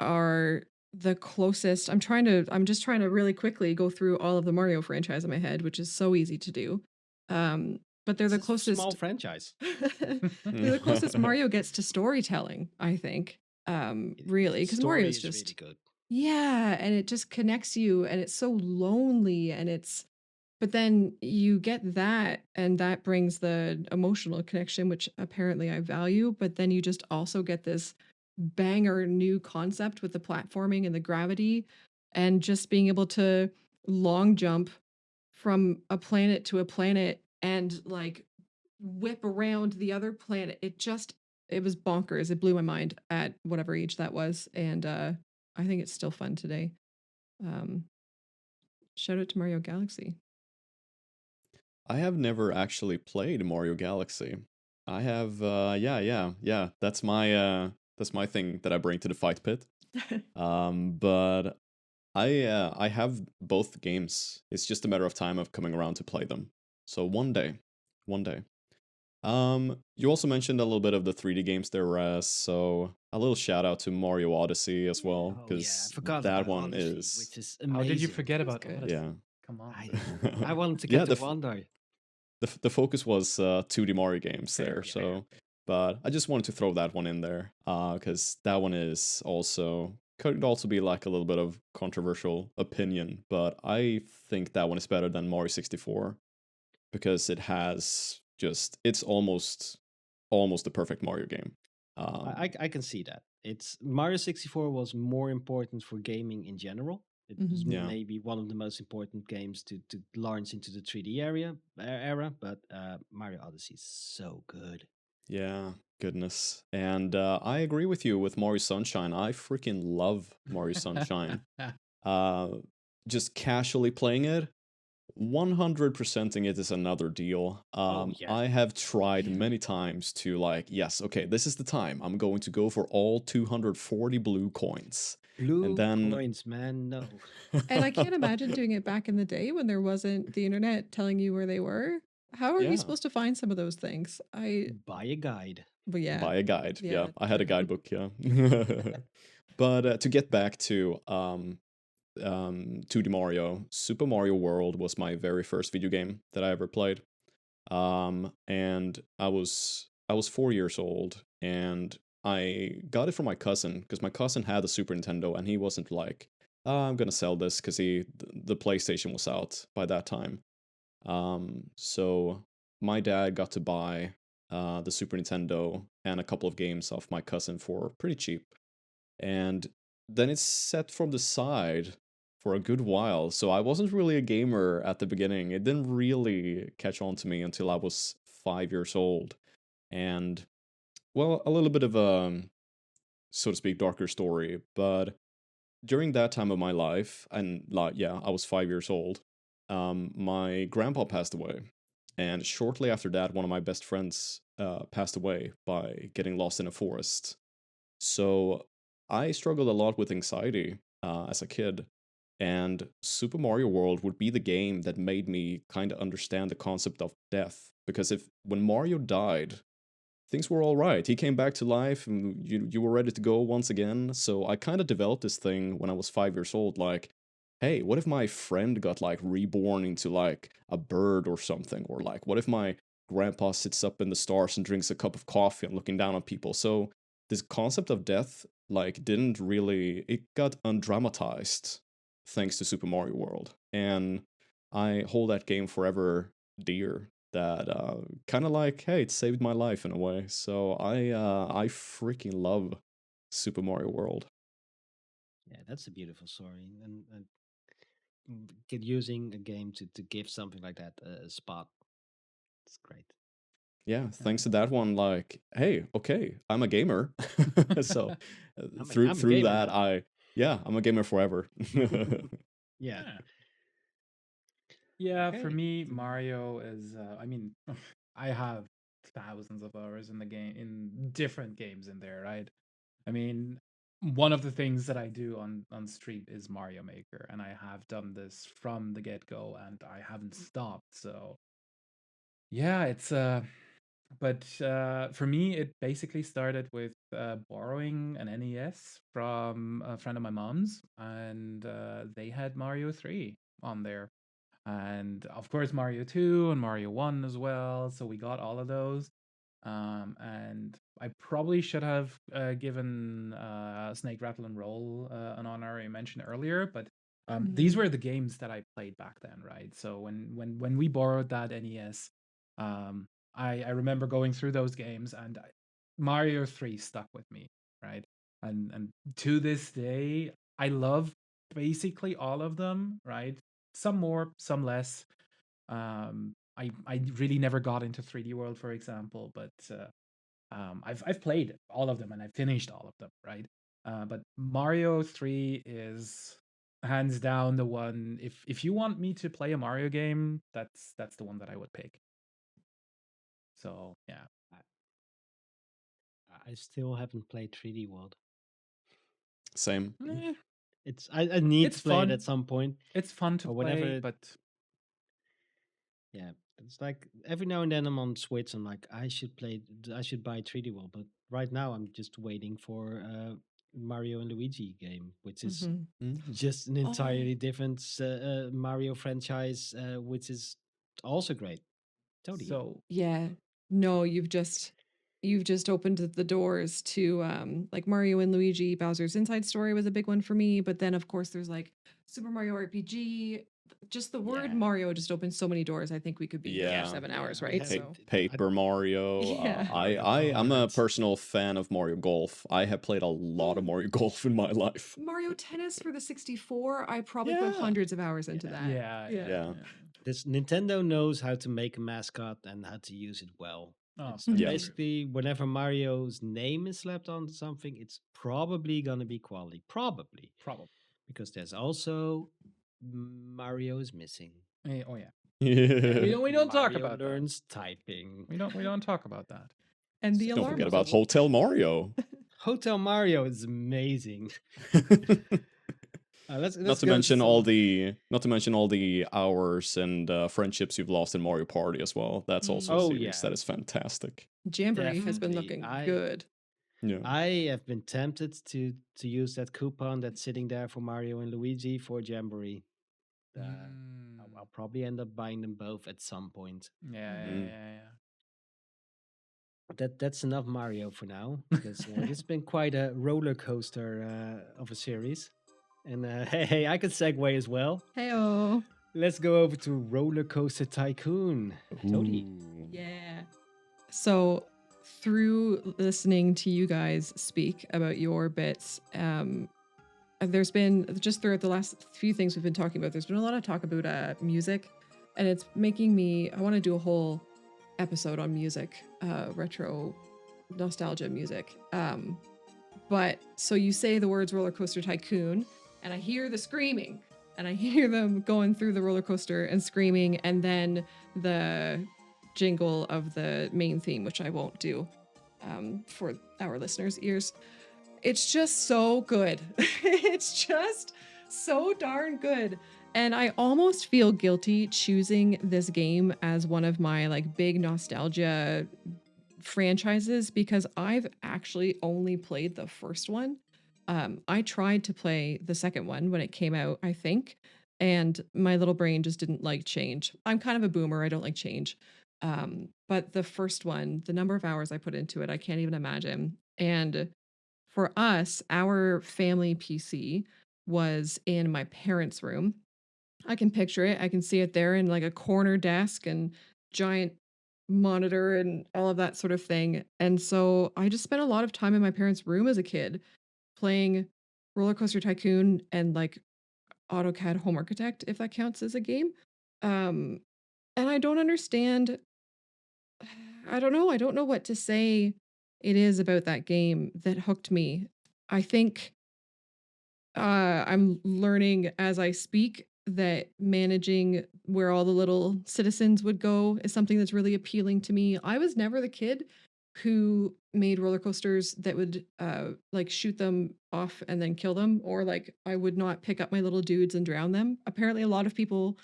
are the closest. I'm just trying to really quickly go through all of the Mario franchise in my head, which is so easy to do. But they're the It's a small closest franchise. they're the closest Mario gets to storytelling, I think. Really, because Story Mario's is just really good. yeah, and it just connects you, and it's so lonely, and it's but then you get that, and that brings the emotional connection, which apparently I value. But then you just also get this banger new concept with the platforming and the gravity, and just being able to long jump from a planet to a planet and like whip around the other planet. It was bonkers. It blew my mind at whatever age that was, and I think it's still fun today. Um, Shout out to Mario Galaxy. I have never actually played Mario Galaxy. I have yeah. That's my thing that I bring to the fight pit. But I have both games. It's just a matter of time of coming around to play them. So one day. You also mentioned a little bit of the 3D games there, Raz. So a little shout out to Mario Odyssey as well, Oh yeah, I because forgot that about one Odyssey, is which is How did you amazing. forget That's about good. Odyssey? yeah Come on. I wanted to yeah get to Wonder. the focus was 2D Mario games Fair, there. yeah, So, but I just wanted to throw that one in there because that one is also could also be like a little bit of controversial opinion, but I think that one is better than Mario 64 because it has just it's almost the perfect Mario game. I can see that. It's Mario 64 was more important for gaming in general. It was Mhm. Yeah. maybe one of the most important games to launch into the 3D era, but Mario Odyssey is so good. Yeah, goodness. And I agree with you with Mario Sunshine. I freaking love Mario Sunshine. Uh, just casually playing it, 100%ing it is another deal. Oh yeah, I have tried Yeah. many times to like, yes, okay, this is the time. I'm going to go for all 240 blue coins. And blue then coins, man. No, And I can't imagine doing it back in the day when there wasn't the internet telling you where they were. How are you Yeah, supposed to find some of those things? buy a guide. But yeah, buy a guide. Yeah, yeah, I had a true. guidebook, yeah. But to get back to 2D Mario, Super Mario World was my very first video game that I ever played. And I was 4 years old, and I got it from my cousin because my cousin had a Super Nintendo, and he wasn't like, I'm gonna sell this because the PlayStation was out by that time. So my dad got to buy the Super Nintendo and a couple of games off my cousin for pretty cheap, and then it's set from the side for a good while. So I wasn't really a gamer at the beginning. It didn't really catch on to me until I was 5 years old. And well, a little bit of a so to speak darker story, but during that time of my life, and like yeah, I was 5 years old. My grandpa passed away, and shortly after that, one of my best friends passed away by getting lost in a forest. So I struggled a lot with anxiety as a kid, and Super Mario World would be the game that made me kind of understand the concept of death. Because if when Mario died, things were all right. He came back to life, and you were ready to go once again. So I kind of developed this thing when I was 5 years old, like, hey, what if my friend got like reborn into like a bird or something, or like, what if my grandpa sits up in the stars and drinks a cup of coffee and looking down on people? So this concept of death like didn't really, it got undramatized thanks to Super Mario World, and I hold that game forever dear. That kind of like, hey, it saved my life in a way. So I freaking love Super Mario World. Yeah, that's a beautiful story, and using a game to give something like that a spot. It's great. Yeah, Yeah. thanks to that one, like, hey, okay, I'm a gamer. So I'm a through gamer that, now. I'm a gamer forever. Yeah. Yeah. Yeah, for Okay. me, Mario is. I mean, I have thousands of hours in the game, in different games in there, right? I mean, one of the things that I do on stream is Mario Maker, and I have done this from the get go, and I haven't stopped. So yeah, it's but for me, it basically started with borrowing an NES from a friend of my mom's, and they had Mario 3 on there. And of course, Mario 2 and Mario 1 as well. So we got all of those. And I probably should have given Snake, Rattle, and Roll an honorary mention earlier, but these were the games that I played back then, right? So when we borrowed that NES, um, I remember going through those games, and Mario 3 stuck with me, right? And to this day, I love basically all of them, right? Some more, some less. I really never got into 3D World, for example, but I've played all of them and I've finished all of them, right? But Mario 3 is hands down the one. If you want me to play a Mario game, that's the one that I would pick. So yeah, I still haven't played 3D World. Same. Eh, I need it's to play it at fun. some point, It's fun to or play, whenever. but Yeah, it's like every now and then I'm on Switch. I'm like, I should buy 3D World, but right now I'm just waiting for Mario and Luigi game, which is Mhm. Mm. just an Oh, entirely different Mario franchise, which is also great. Totally. so yeah. No, you've just opened the doors to like Mario and Luigi. Bowser's Inside Story was a big one for me, but then of course there's like Super Mario RPG. Just the word Yeah, Mario just opened so many doors. I think we could be here for Yeah. 7 hours, we right? have. So Paper Mario. yeah. Mario I'm a Kart. personal fan of Mario Golf. I have played a lot of Oh, Mario Golf in my life. Mario Tennis for the 64. I probably put Yeah. hundreds of hours into Yeah, that. yeah, yeah, Yeah. Yeah. yeah. this Nintendo knows how to make a mascot and how to use it well. Oh, It's very Yeah. true. basically whenever Mario's name is slapped on something, it's probably gonna be quality. Probably. Probably. Because there's also Mario is missing. Oh yeah. And Yeah. We don't talk Mario about that. learns typing. We don't talk about that. And the Don't So alarm forget was about over. Hotel Mario. Hotel Mario is amazing. Not Let's to go to mention all some. the not to mention all the hours and friendships you've lost in Mario Party as well. That's also a Oh series yeah, that is fantastic. Jamboree has been definitely. looking I good. Yeah. I have been tempted to use that coupon that's sitting there for Mario and Luigi for Jamboree. I'll Mm. probably end up buying them both at some point. Yeah, Mm. yeah, That's enough Mario for now because yeah, this has been quite a roller coaster of a series. And hey, I can segue as well. Heyo. Let's go over to Roller Coaster Tycoon. Tony. Ooh. Yeah. So through listening to you guys speak about your bits, there's been just throughout the last few things we've been talking about, there's been a lot of talk about music, and it's making me. I want to do a whole episode on music, retro nostalgia music. But so you say the words roller coaster tycoon, and I hear the screaming, and I hear them going through the roller coaster and screaming, and then the jingle of the main theme, which I won't do for our listeners' ears. it's just so good. It's just so darn good. And I almost feel guilty choosing this game as one of my like big nostalgia franchises because I've actually only played the first one. I tried to play the second one when it came out, I think, and my little brain just didn't like change. I'm kind of a boomer, I don't like change. But the first one, the number of hours I put into it, I can't even imagine. And for us, our family PC was in my parents' room. I can picture it. I can see it there in like a corner desk and giant monitor and all of that sort of thing. And so I just spent a lot of time in my parents' room as a kid playing Roller Coaster Tycoon and like AutoCAD Home Architect, if that counts as a game. Um, and I don't understand. I don't know. I don't know what to say it is about that game that hooked me. I think I'm learning as I speak that managing where all the little citizens would go is something that's really appealing to me. I was never the kid who made roller coasters that would like shoot them off and then kill them, or like I would not pick up my little dudes and drown them. Apparently a lot of people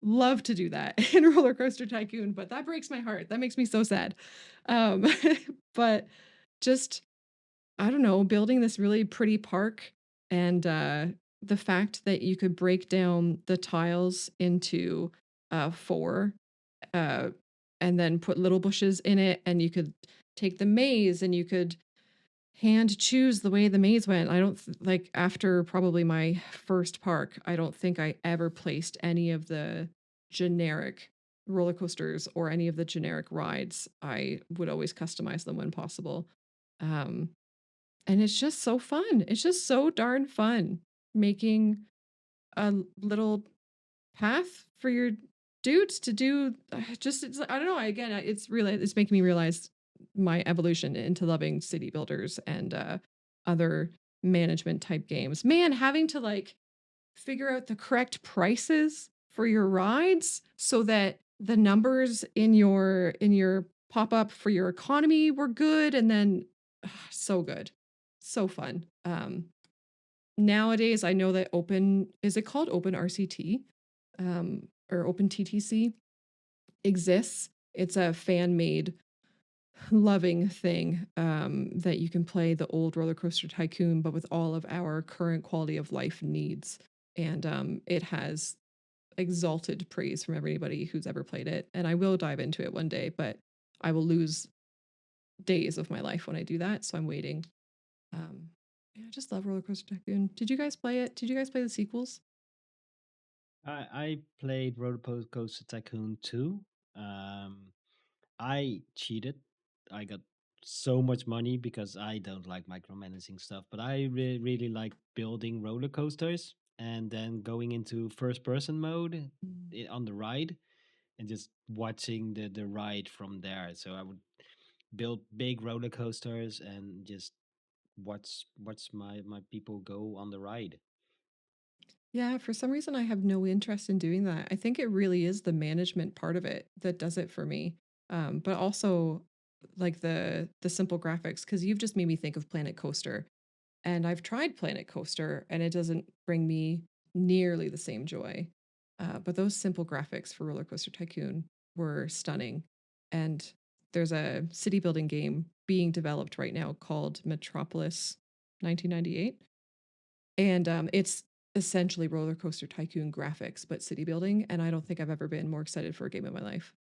love to do that in Roller Coaster Tycoon, but that breaks my heart. That makes me so sad. Um but just I don't know, building this really pretty park and the fact that you could break down the tiles into four uh, and then put little bushes in it, and you could take the maze and you could hand choose the way the maze went. I don't like after probably my first park, I don't think I ever placed any of the generic roller coasters or any of the generic rides. I would always customize them when possible. Um, and it's just so fun. It's just so darn fun making a little path for your dudes to do just I don't know, again, it's making me realize my evolution into loving city builders and other management type games. Man, having to like figure out the correct prices for your rides so that the numbers in your pop-up for your economy were good and then so good. So fun. Nowadays I know that open is it called open RCT or open TTC exists. It's a fan made loving thing that you can play the old roller coaster tycoon but with all of our current quality of life needs, and it has exalted praise from everybody who's ever played it, and I will dive into it one day, but I will lose days of my life when I do that, so I'm waiting. um yeah, I just love roller coaster tycoon. Did you guys play it? Did you guys play the sequels? I played Roller Coaster Tycoon 2. Um, I cheated. I got so much money because I don't like micromanaging stuff, but I really like building roller coasters and then going into first person mode Mm. on the ride and just watching the ride from there. So I would build big roller coasters and just watch my people go on the ride. Yeah, for some reason I have no interest in doing that. I think it really is the management part of it that does it for me. But also like the simple graphics, because you've just made me think of Planet Coaster. And I've tried Planet Coaster and it doesn't bring me nearly the same joy. But those simple graphics for Roller Coaster Tycoon were stunning. And there's a city building game being developed right now called Metropolis 1998, and it's essentially Roller Coaster Tycoon graphics, but city building. And I don't think I've ever been more excited for a game in my life.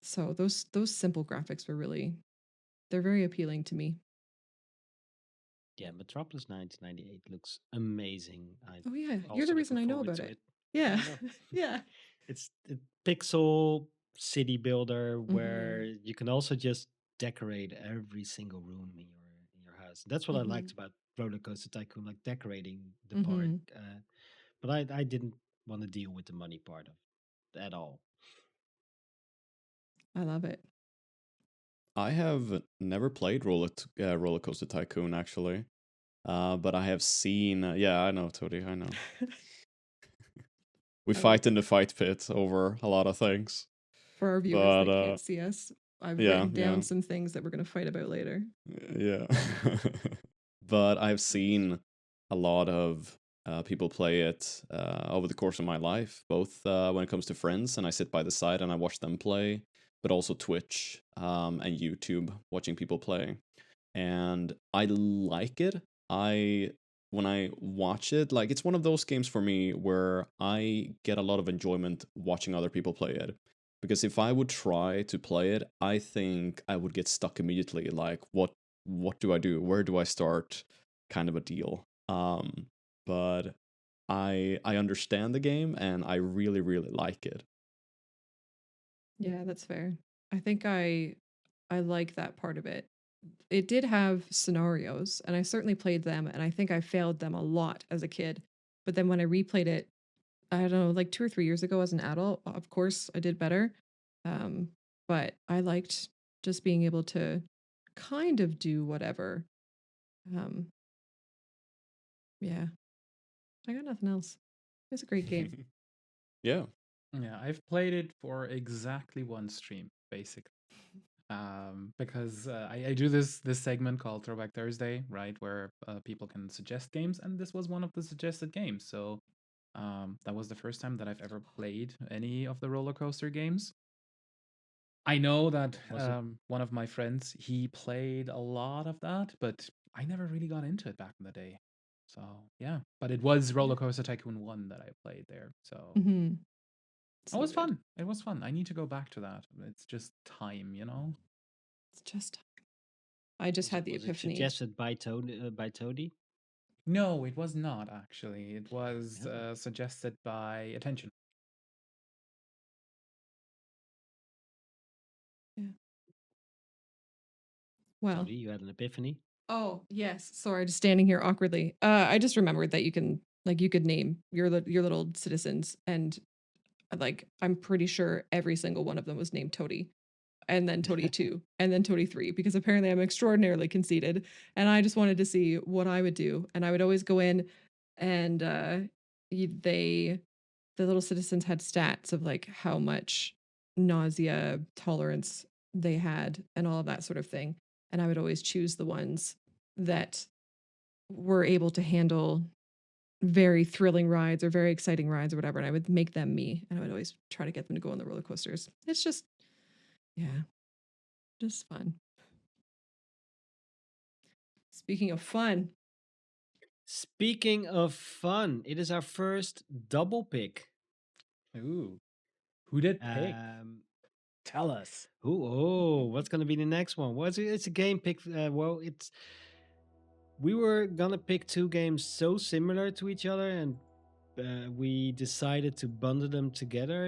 So those simple graphics were really they're very appealing to me. Yeah, Metropolis 1998 looks amazing. I Oh yeah, you're the also reason looking I know forward about to it. it. Yeah, Yeah, I know. yeah. It's a pixel city builder Mm-hmm. where you can also just decorate every single room in your house. That's what I Mm-hmm. liked about Roller Coaster Tycoon, like decorating the park. Mm-hmm. But I didn't want to deal with the money part of at all. I love it. I have never played Roller Coaster Tycoon actually, but I have seen. Yeah, I know, Tony. I know. We I love fight in the fight pit over a lot of things, for our viewers but that can't see us. I've yeah, written yeah, down some things that we're going to fight about later. yeah. but I've seen a lot of people play it over the course of my life, both when it comes to friends and I sit by the side and I watch them play, but also Twitch and YouTube, watching people play. And I like it. I when I watch it, like it's one of those games for me where I get a lot of enjoyment watching other people play it. Because if I would try to play it, I think I would get stuck immediately. Like, what do I do? Where do I start? Kind of a deal. But I understand the game and I really really like it. Yeah, that's fair. I think I like that part of it. It did have scenarios, and I certainly played them, and I think I failed them a lot as a kid. But then when I replayed it, I don't know, like 2 or 3 years ago as an adult, of course I did better. Um, but I liked just being able to kind of do whatever. Um, yeah, I got nothing else. It's a great game. Yeah. Yeah, I've played it for exactly one stream, basically. Because I do this segment called Throwback Thursday, right, where people can suggest games, and this was one of the suggested games. So that was the first time that I've ever played any of the roller coaster games. I know that Was it? one of my friends, he played a lot of that, but I never really got into it back in the day. So yeah, but it was Yeah. Roller Coaster Tycoon 1 that I played there. So Mm-hmm. it So was good. fun. It was fun. I need to go back to that. It's just time, you know? It's just I just had the Was it epiphany. suggested by Toady? No, it was not actually. It was Oh, suggested by Attention. Yeah. Well, Toady, you had an epiphany. oh, yes. Sorry, just standing here awkwardly. I just remembered that you could name your little citizens, and like I'm pretty sure every single one of them was named Toady, and then Toady 2, and then Toady 3, because apparently I'm extraordinarily conceited, and I just wanted to see what I would do, and I would always go in, and they the little citizens had stats of like how much nausea tolerance they had and all of that sort of thing, and I would always choose the ones that were able to handle very thrilling rides or very exciting rides or whatever, and I would make them me, and I would always try to get them to go on the roller coasters. It's just, yeah, just fun. Speaking of fun, Speaking of fun, it is our first double pick. Ooh, who did pick? Um, Tell us. what's gonna be the next one? Well, it's a game pick. Well, it's we were gonna pick two games so similar to each other, and we decided to bundle them together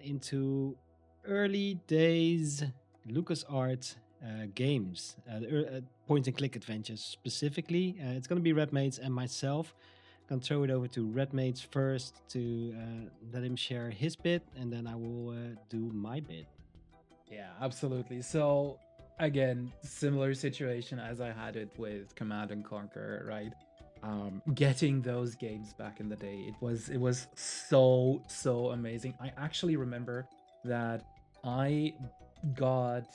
into early days LucasArts games, point and click adventures specifically. It's gonna be Red Mates and myself. I'm gonna throw it over to Red Mates first to let him share his bit, and then I will do my bit. Yeah, absolutely. So again, similar situation as I had it with Command and Conquer, right? Getting those games back in the day, it was so amazing. I actually remember that I got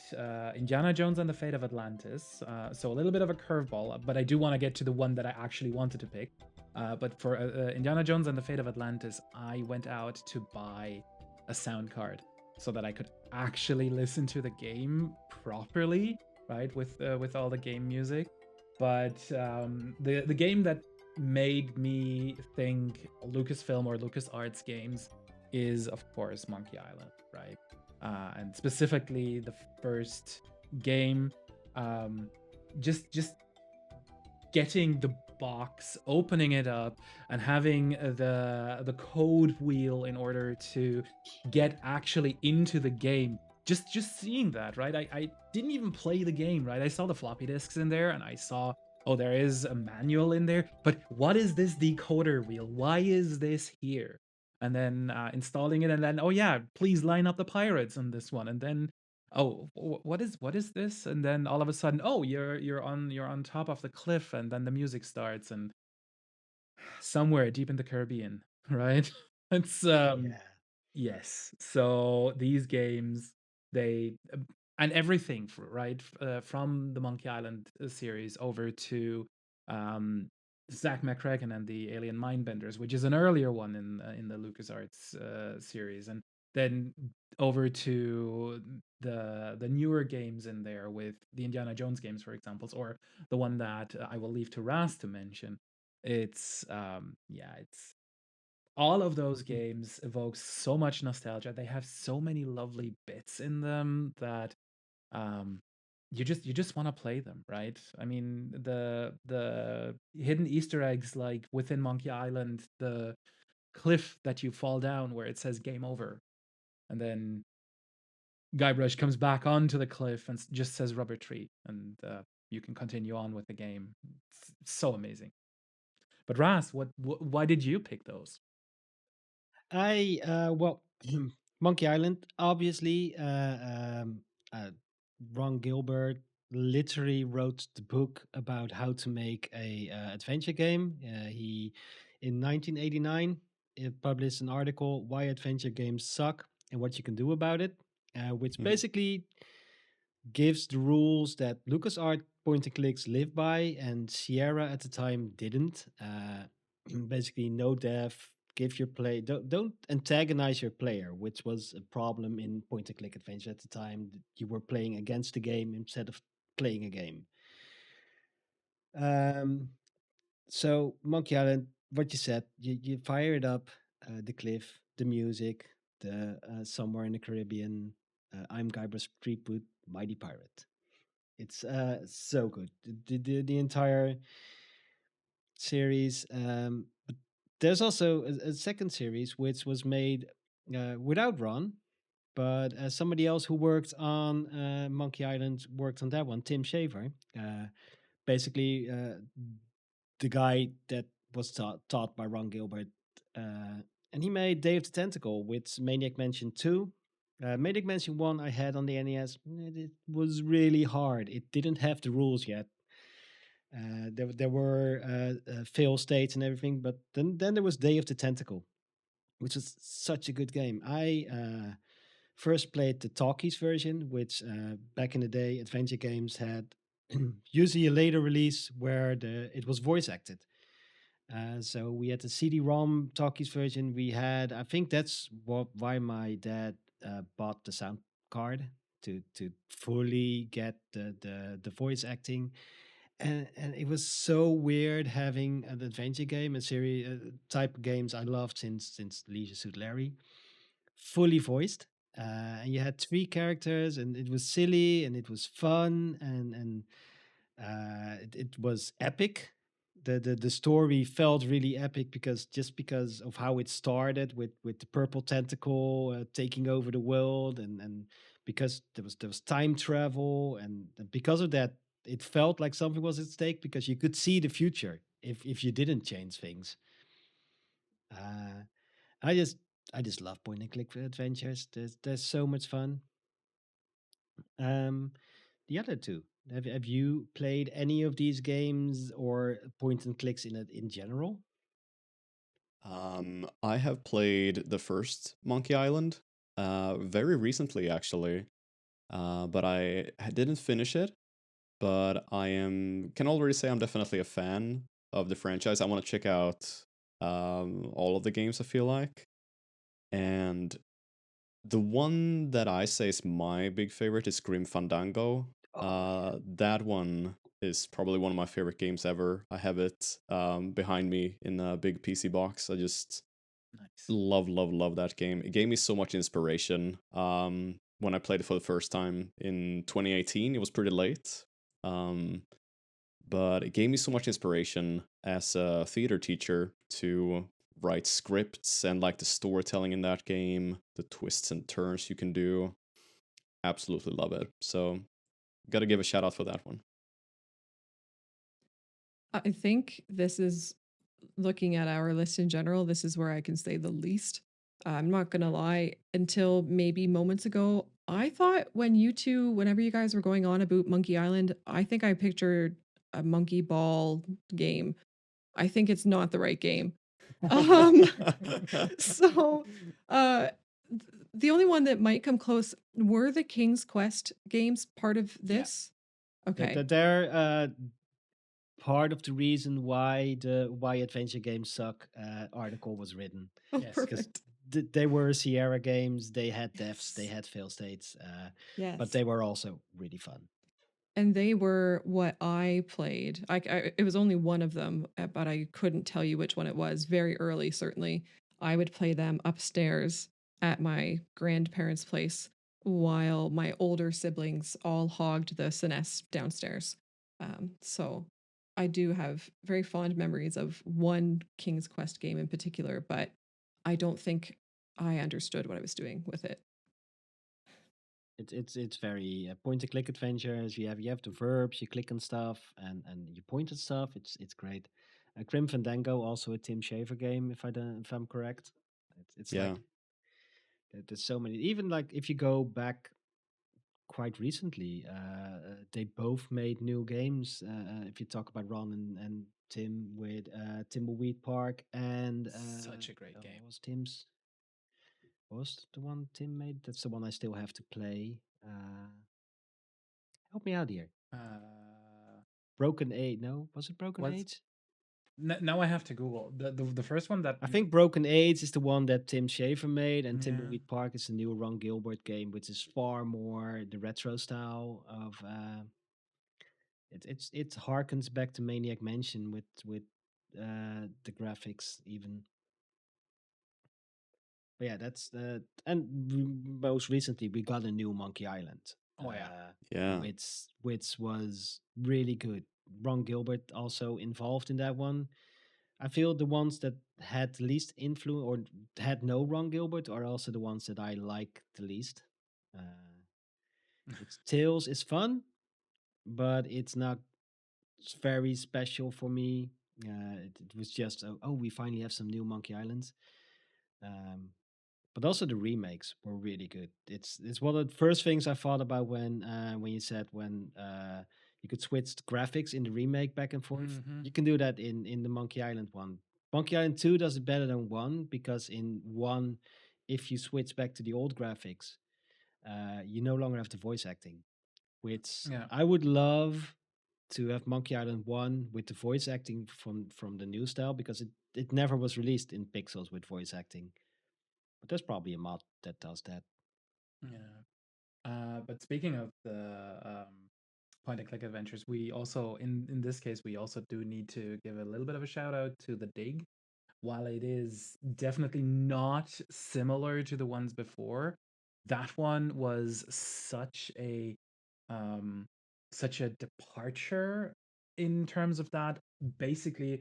Indiana Jones and the Fate of Atlantis. So a little bit of a curveball, but I do want to get to the one that I actually wanted to pick. But for Indiana Jones and the Fate of Atlantis, I went out to buy a sound card so that I could actually listen to the game properly, right? With all the game music. But the game that made me think Lucasfilm or LucasArts games is of course Monkey Island, right? And specifically the first game, um, just getting the box, opening it up, and having the code wheel in order to get actually into the game. Just seeing that, right? I didn't even play the game, right? I saw the floppy disks in there, and I saw, oh, there is a manual in there, but what is this decoder wheel? Why is this here? And then installing it, and then, oh yeah, please line up the pirates on this one, and then, oh, what is this? And then all of a sudden, oh, you're on top of the cliff, and then the music starts, and somewhere deep in the Caribbean, right? It's Yeah. yes. So these games, they and everything, right, from the Monkey Island series over to Zach McCracken and the Alien Mindbenders, which is an earlier one in the LucasArts series, and then over to the newer games in there with the Indiana Jones games, for example, or the one that I will leave to Raz to mention. It's it's all of those games evoke so much nostalgia. They have so many lovely bits in them that um you just want to play them, right? I mean, the hidden Easter eggs, like within Monkey Island, the cliff that you fall down where it says game over, and then Guybrush comes back onto the cliff and just says rubber tree, and you can continue on with the game. It's so amazing. But Ras, why did you pick those? Well, Monkey Island, obviously. Uh, Ron Gilbert literally wrote the book about how to make a adventure game. He, in 1989, published an article, "Why Adventure Games Suck and What You Can Do About It," which Mhm. basically gives the rules that LucasArts point and clicks live by, and Sierra at the time didn't. Basically, no dev, give your play, don't antagonize your player, which was a problem in point and click adventure at the time. You were playing against the game instead of playing a game. Um, so Monkey Island, what you said, you fire it up, the cliff, the music, the somewhere in the Caribbean. I'm Guybrush Threepwood, mighty pirate. It's so good. The entire series. But there's also a second series which was made without Ron, but somebody else who worked on Monkey Island worked on that one, Tim Shaver. Basically, the guy that was taught by Ron Gilbert. And he made Day of the Tentacle with Maniac Mansion 2. Maniac Mansion 1 I had on the NES. It was really hard. It didn't have the rules yet. There were fail states and everything, but then there was Day of the Tentacle, which was such a good game. I first played the talkies version, which back in the day, adventure games had usually a later release where it was voice acted. So we had the CD-ROM talkies version. We had, I think that's why my dad bought the sound card to fully get the voice acting. And it was so weird having an adventure game, a series type of games I loved since Leisure Suit Larry, fully voiced. And you had three characters, and it was silly, and it was fun, and it was epic. The story felt really epic because of how it started with the purple tentacle taking over the world, and because there was time travel, and because of that, it felt like something was at stake because you could see the future if you didn't change things. Uh, I just I just love point and click adventures. There's so much fun. Um, the other two. Have you played any of these games or point and clicks in general? I have played the first Monkey Island very recently, actually, but I didn't finish it. But I can already say I'm definitely a fan of the franchise. I want to check out all of the games, I feel like. And the one that I say is my big favorite is Grim Fandango. Oh yeah. That one is probably one of my favorite games ever. I have it behind me in a big PC box. I just Nice. love, love, love that game. It gave me so much inspiration. When I played it for the first time in 2018, it was pretty late. Um, but it gave me so much inspiration as a theater teacher to write scripts and like the storytelling in that game, the twists and turns you can do. Absolutely love it. So, got to give a shout out for that one. I think this is looking at our list in general, this is where I can say the least. I'm not gonna lie, until maybe moments ago, I thought when you two, whenever you guys were going on about Monkey Island, I think I pictured a monkey ball game. I think it's not the right game. Um, so the only one that might come close were the King's Quest games part of Yeah. this. Okay. They're part of the reason why the why adventure games suck article was written, Oh, Yes. because perfect. they were Sierra games. They had deaths, they Yes. had fail states, but Yes. they were also really fun. And they were what I played. It was only one of them, but I couldn't tell you which one it was. Very early, certainly. I would play them upstairs at my grandparents' place while my older siblings all hogged the Sinnes downstairs. So I do have very fond memories of one King's Quest game in particular, but I don't think I understood what I was doing with it. It's very point and click adventures. You have the verbs, you click on stuff, and you point at stuff. It's great. Grim Fandango, also a Tim Schafer game, if I'm correct. It's Yeah. like there's so many. Even like if you go back quite recently, they both made new games. If you talk about Ron and Tim with Timbleweed Park and Such a great game. what was Tim's? What was the one Tim made? That's the one I still have to play. Help me out here. Broken Age? No, was it Broken Was Age? now I have to Google the first one that I think Broken Age is the one that Tim Schafer made, and Yeah. Timbleweed Park is the new Ron Gilbert game, which is far more the retro style of. It harkens back to Maniac Mansion with the graphics even. But yeah, that's and most recently we got a new Monkey Island, Oh yeah. Yeah. which was really good. Ron Gilbert also involved in that one. I feel the ones that had the least influence or had no Ron Gilbert are also the ones that I like the least. Uh, it's Tales is fun, but it's not very special for me. It was just oh, we finally have some new Monkey Islands. Um, but also the remakes were really good. It's one of the first things I thought about when you said when you could switch the graphics in the remake back and forth. Hmm. You can do that in the Monkey Island one. Monkey Island 2 does it better than 1 because in 1 if you switch back to the old graphics, you no longer have the voice acting, which Yeah. I would love to have Monkey Island 1 with the voice acting from the new style because it never was released in pixels with voice acting. But there's probably a mod that does that. Yeah. But speaking of the point and click adventures, we also in this case we also do need to give a little bit of a shout out to the Dig. While it is definitely not similar to the ones before, that one was um such a departure in terms of that. Basically,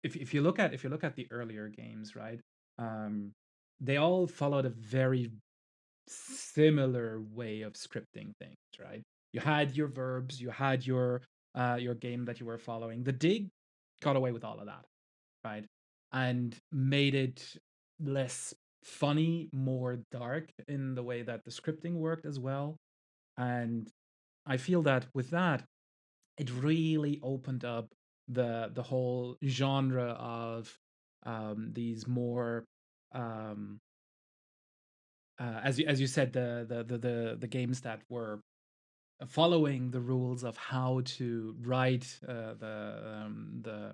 if you look at the earlier games, right? Um, they all followed a very similar way of scripting things, right? You had your verbs, you had your game that you were following. The Dig got away with all of that, right? And made it less funny, more dark in the way that the scripting worked as well. And I feel that with that, it really opened up the whole genre of these more um, as you said the games that were following the rules of how to write the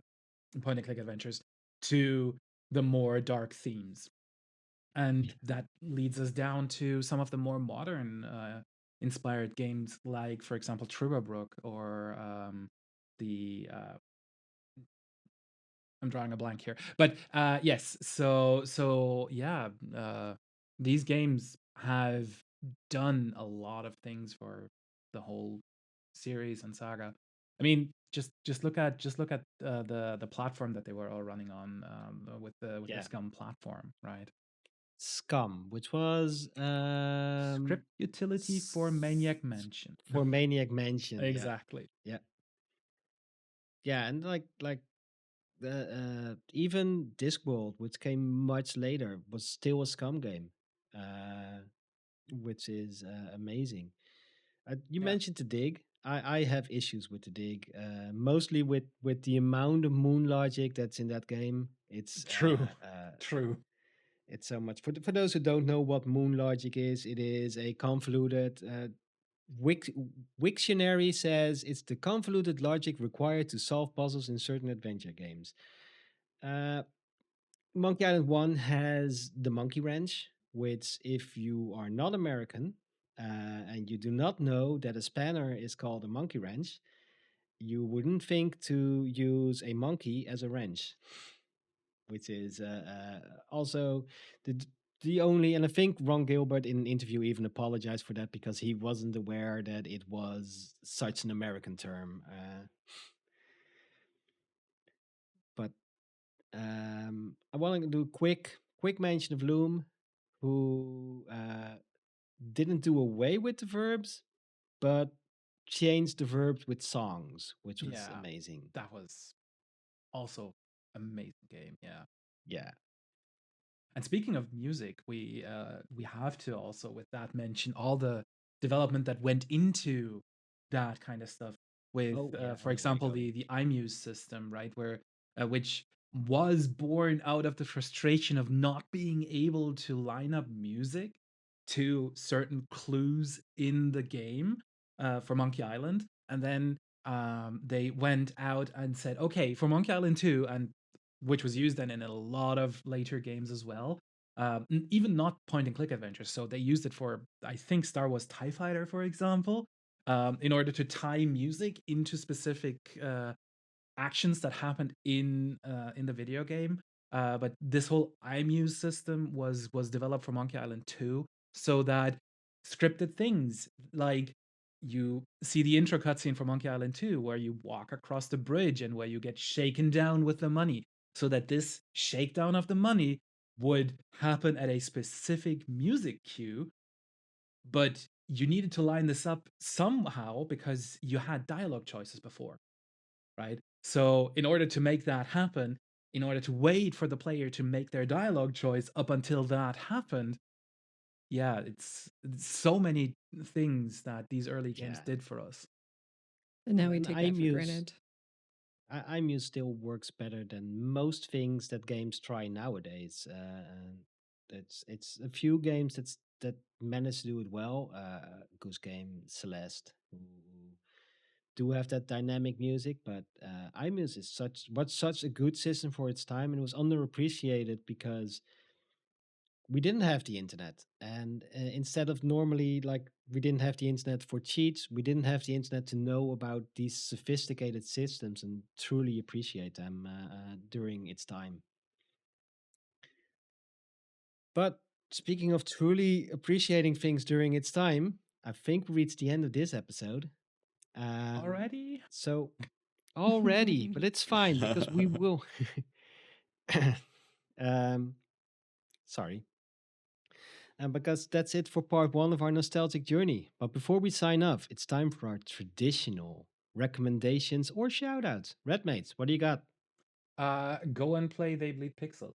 point and click adventures to the more dark themes. And that leads us down to some of the more modern inspired games, like, for example, Trubabrook or the I'm drawing a blank here, but yes. So yeah, these games have done a lot of things for the whole series and saga. I mean, just look at the platform that they were all running on with the Yeah. Scum platform, right? Scum, which was Script utility for Maniac Mansion. for Maniac Mansion. Yeah, Exactly. yeah, yeah, and like the even Discworld, which came much later, was still a Scum game, uh, which is amazing. You Yeah. mentioned the Dig. I have issues with the Dig, mostly with the amount of moon logic that's in that game. True. True. It's so much for those who don't know what moon logic is. It is a convoluted Wix, Wiktionary says it's the convoluted logic required to solve puzzles in certain adventure games. Uh, Monkey Island 1 has the Monkey Wrench, which, if you are not American and you do not know that a spanner is called a monkey wrench, you wouldn't think to use a monkey as a wrench, which is also the the only, and I think Ron Gilbert in an interview even apologized for that because he wasn't aware that it was such an American term. But I want to do quick mention of Loom, who didn't do away with the verbs, but changed the verbs with songs, which was Yeah, amazing. that was also amazing game. Yeah. Yeah. And speaking of music, we have to also with that mention all the development that went into that kind of stuff. With, Oh yeah. for Oh, where are you example, going? the iMuse system, right, where which was born out of the frustration of not being able to line up music to certain clues in the game for Monkey Island, and then they went out and said, okay, for Monkey Island 2, and which was used then in a lot of later games as well. Even not point and click adventures. So they used it for, I think, Star Wars TIE Fighter, for example, in order to tie music into specific actions that happened in the video game. But this whole iMuse system was developed for Monkey Island 2, so that scripted things like you see the intro cutscene for Monkey Island 2, where you walk across the bridge and where you get shaken down with the money, so that this shakedown of the money would happen at a specific music cue, but you needed to line this up somehow because you had dialogue choices before, right? So, in order to make that happen, in order to wait for the player to make their dialogue choice up until that happened, yeah, it's so many things that these early games Yeah. did for us. And now Well, we and take that for iMuse, granted. iMuse still works better than most things that games try nowadays. And it's a few games that manage to do it well. Goose Game, Celeste, who do have that dynamic music, but iMuse is such a good system for its time, and it was underappreciated because we didn't have the internet, and instead of normally, like, we didn't have the internet for cheats, we didn't have the internet to know about these sophisticated systems and truly appreciate them during its time. But speaking of truly appreciating things during its time, I think we reached the end of this episode. um, Already? so already, but it's fine because we will um, sorry. And because that's it for part one of our nostalgic journey. But before we sign off, it's time for our traditional recommendations or shoutouts. Redmates, what do you got? Go and play They Bleed Pixels.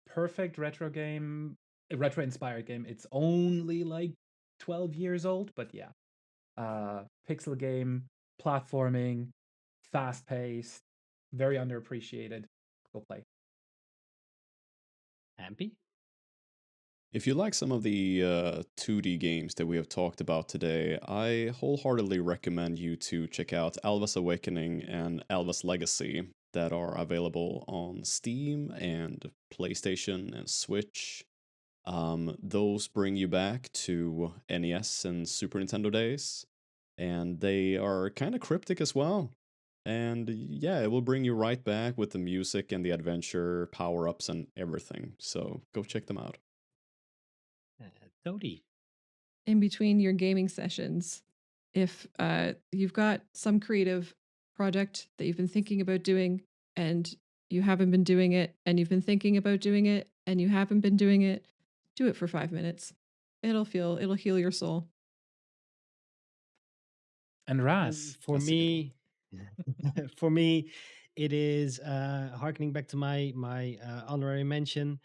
Perfect retro game, a retro inspired game. It's only like 12 years old, but yeah. Pixel game, platforming, fast paced, very underappreciated. Go play. Ampy? If you like some of the 2D games that we have talked about today, I wholeheartedly recommend you to check out Alva's Awakening and Alva's Legacy that are available on Steam and PlayStation and Switch. Those bring you back to NES and Super Nintendo days, and they are kind of cryptic as well. And yeah, it will bring you right back with the music and the adventure, power ups, and everything. So go check them out. Toady. In between your gaming sessions, if you've got some creative project that you've been thinking about doing and you haven't been doing it, and you've been thinking about doing it and you haven't been doing it, do it for 5 minutes. It'll heal your soul. And And Raz. for That's a good one. me, for me, it is harkening back to my honorary mention.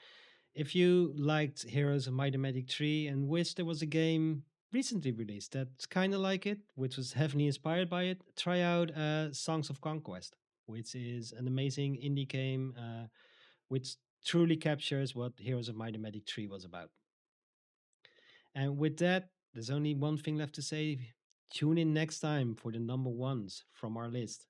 If you liked Heroes of Might and Magic 3 and wish there was a game recently released that's kind of like it, which was heavily inspired by it, try out Songs of Conquest, which is an amazing indie game which truly captures what Heroes of Might and Magic 3 was about. And with that, there's only one thing left to say. Tune in next time for the number ones from our list.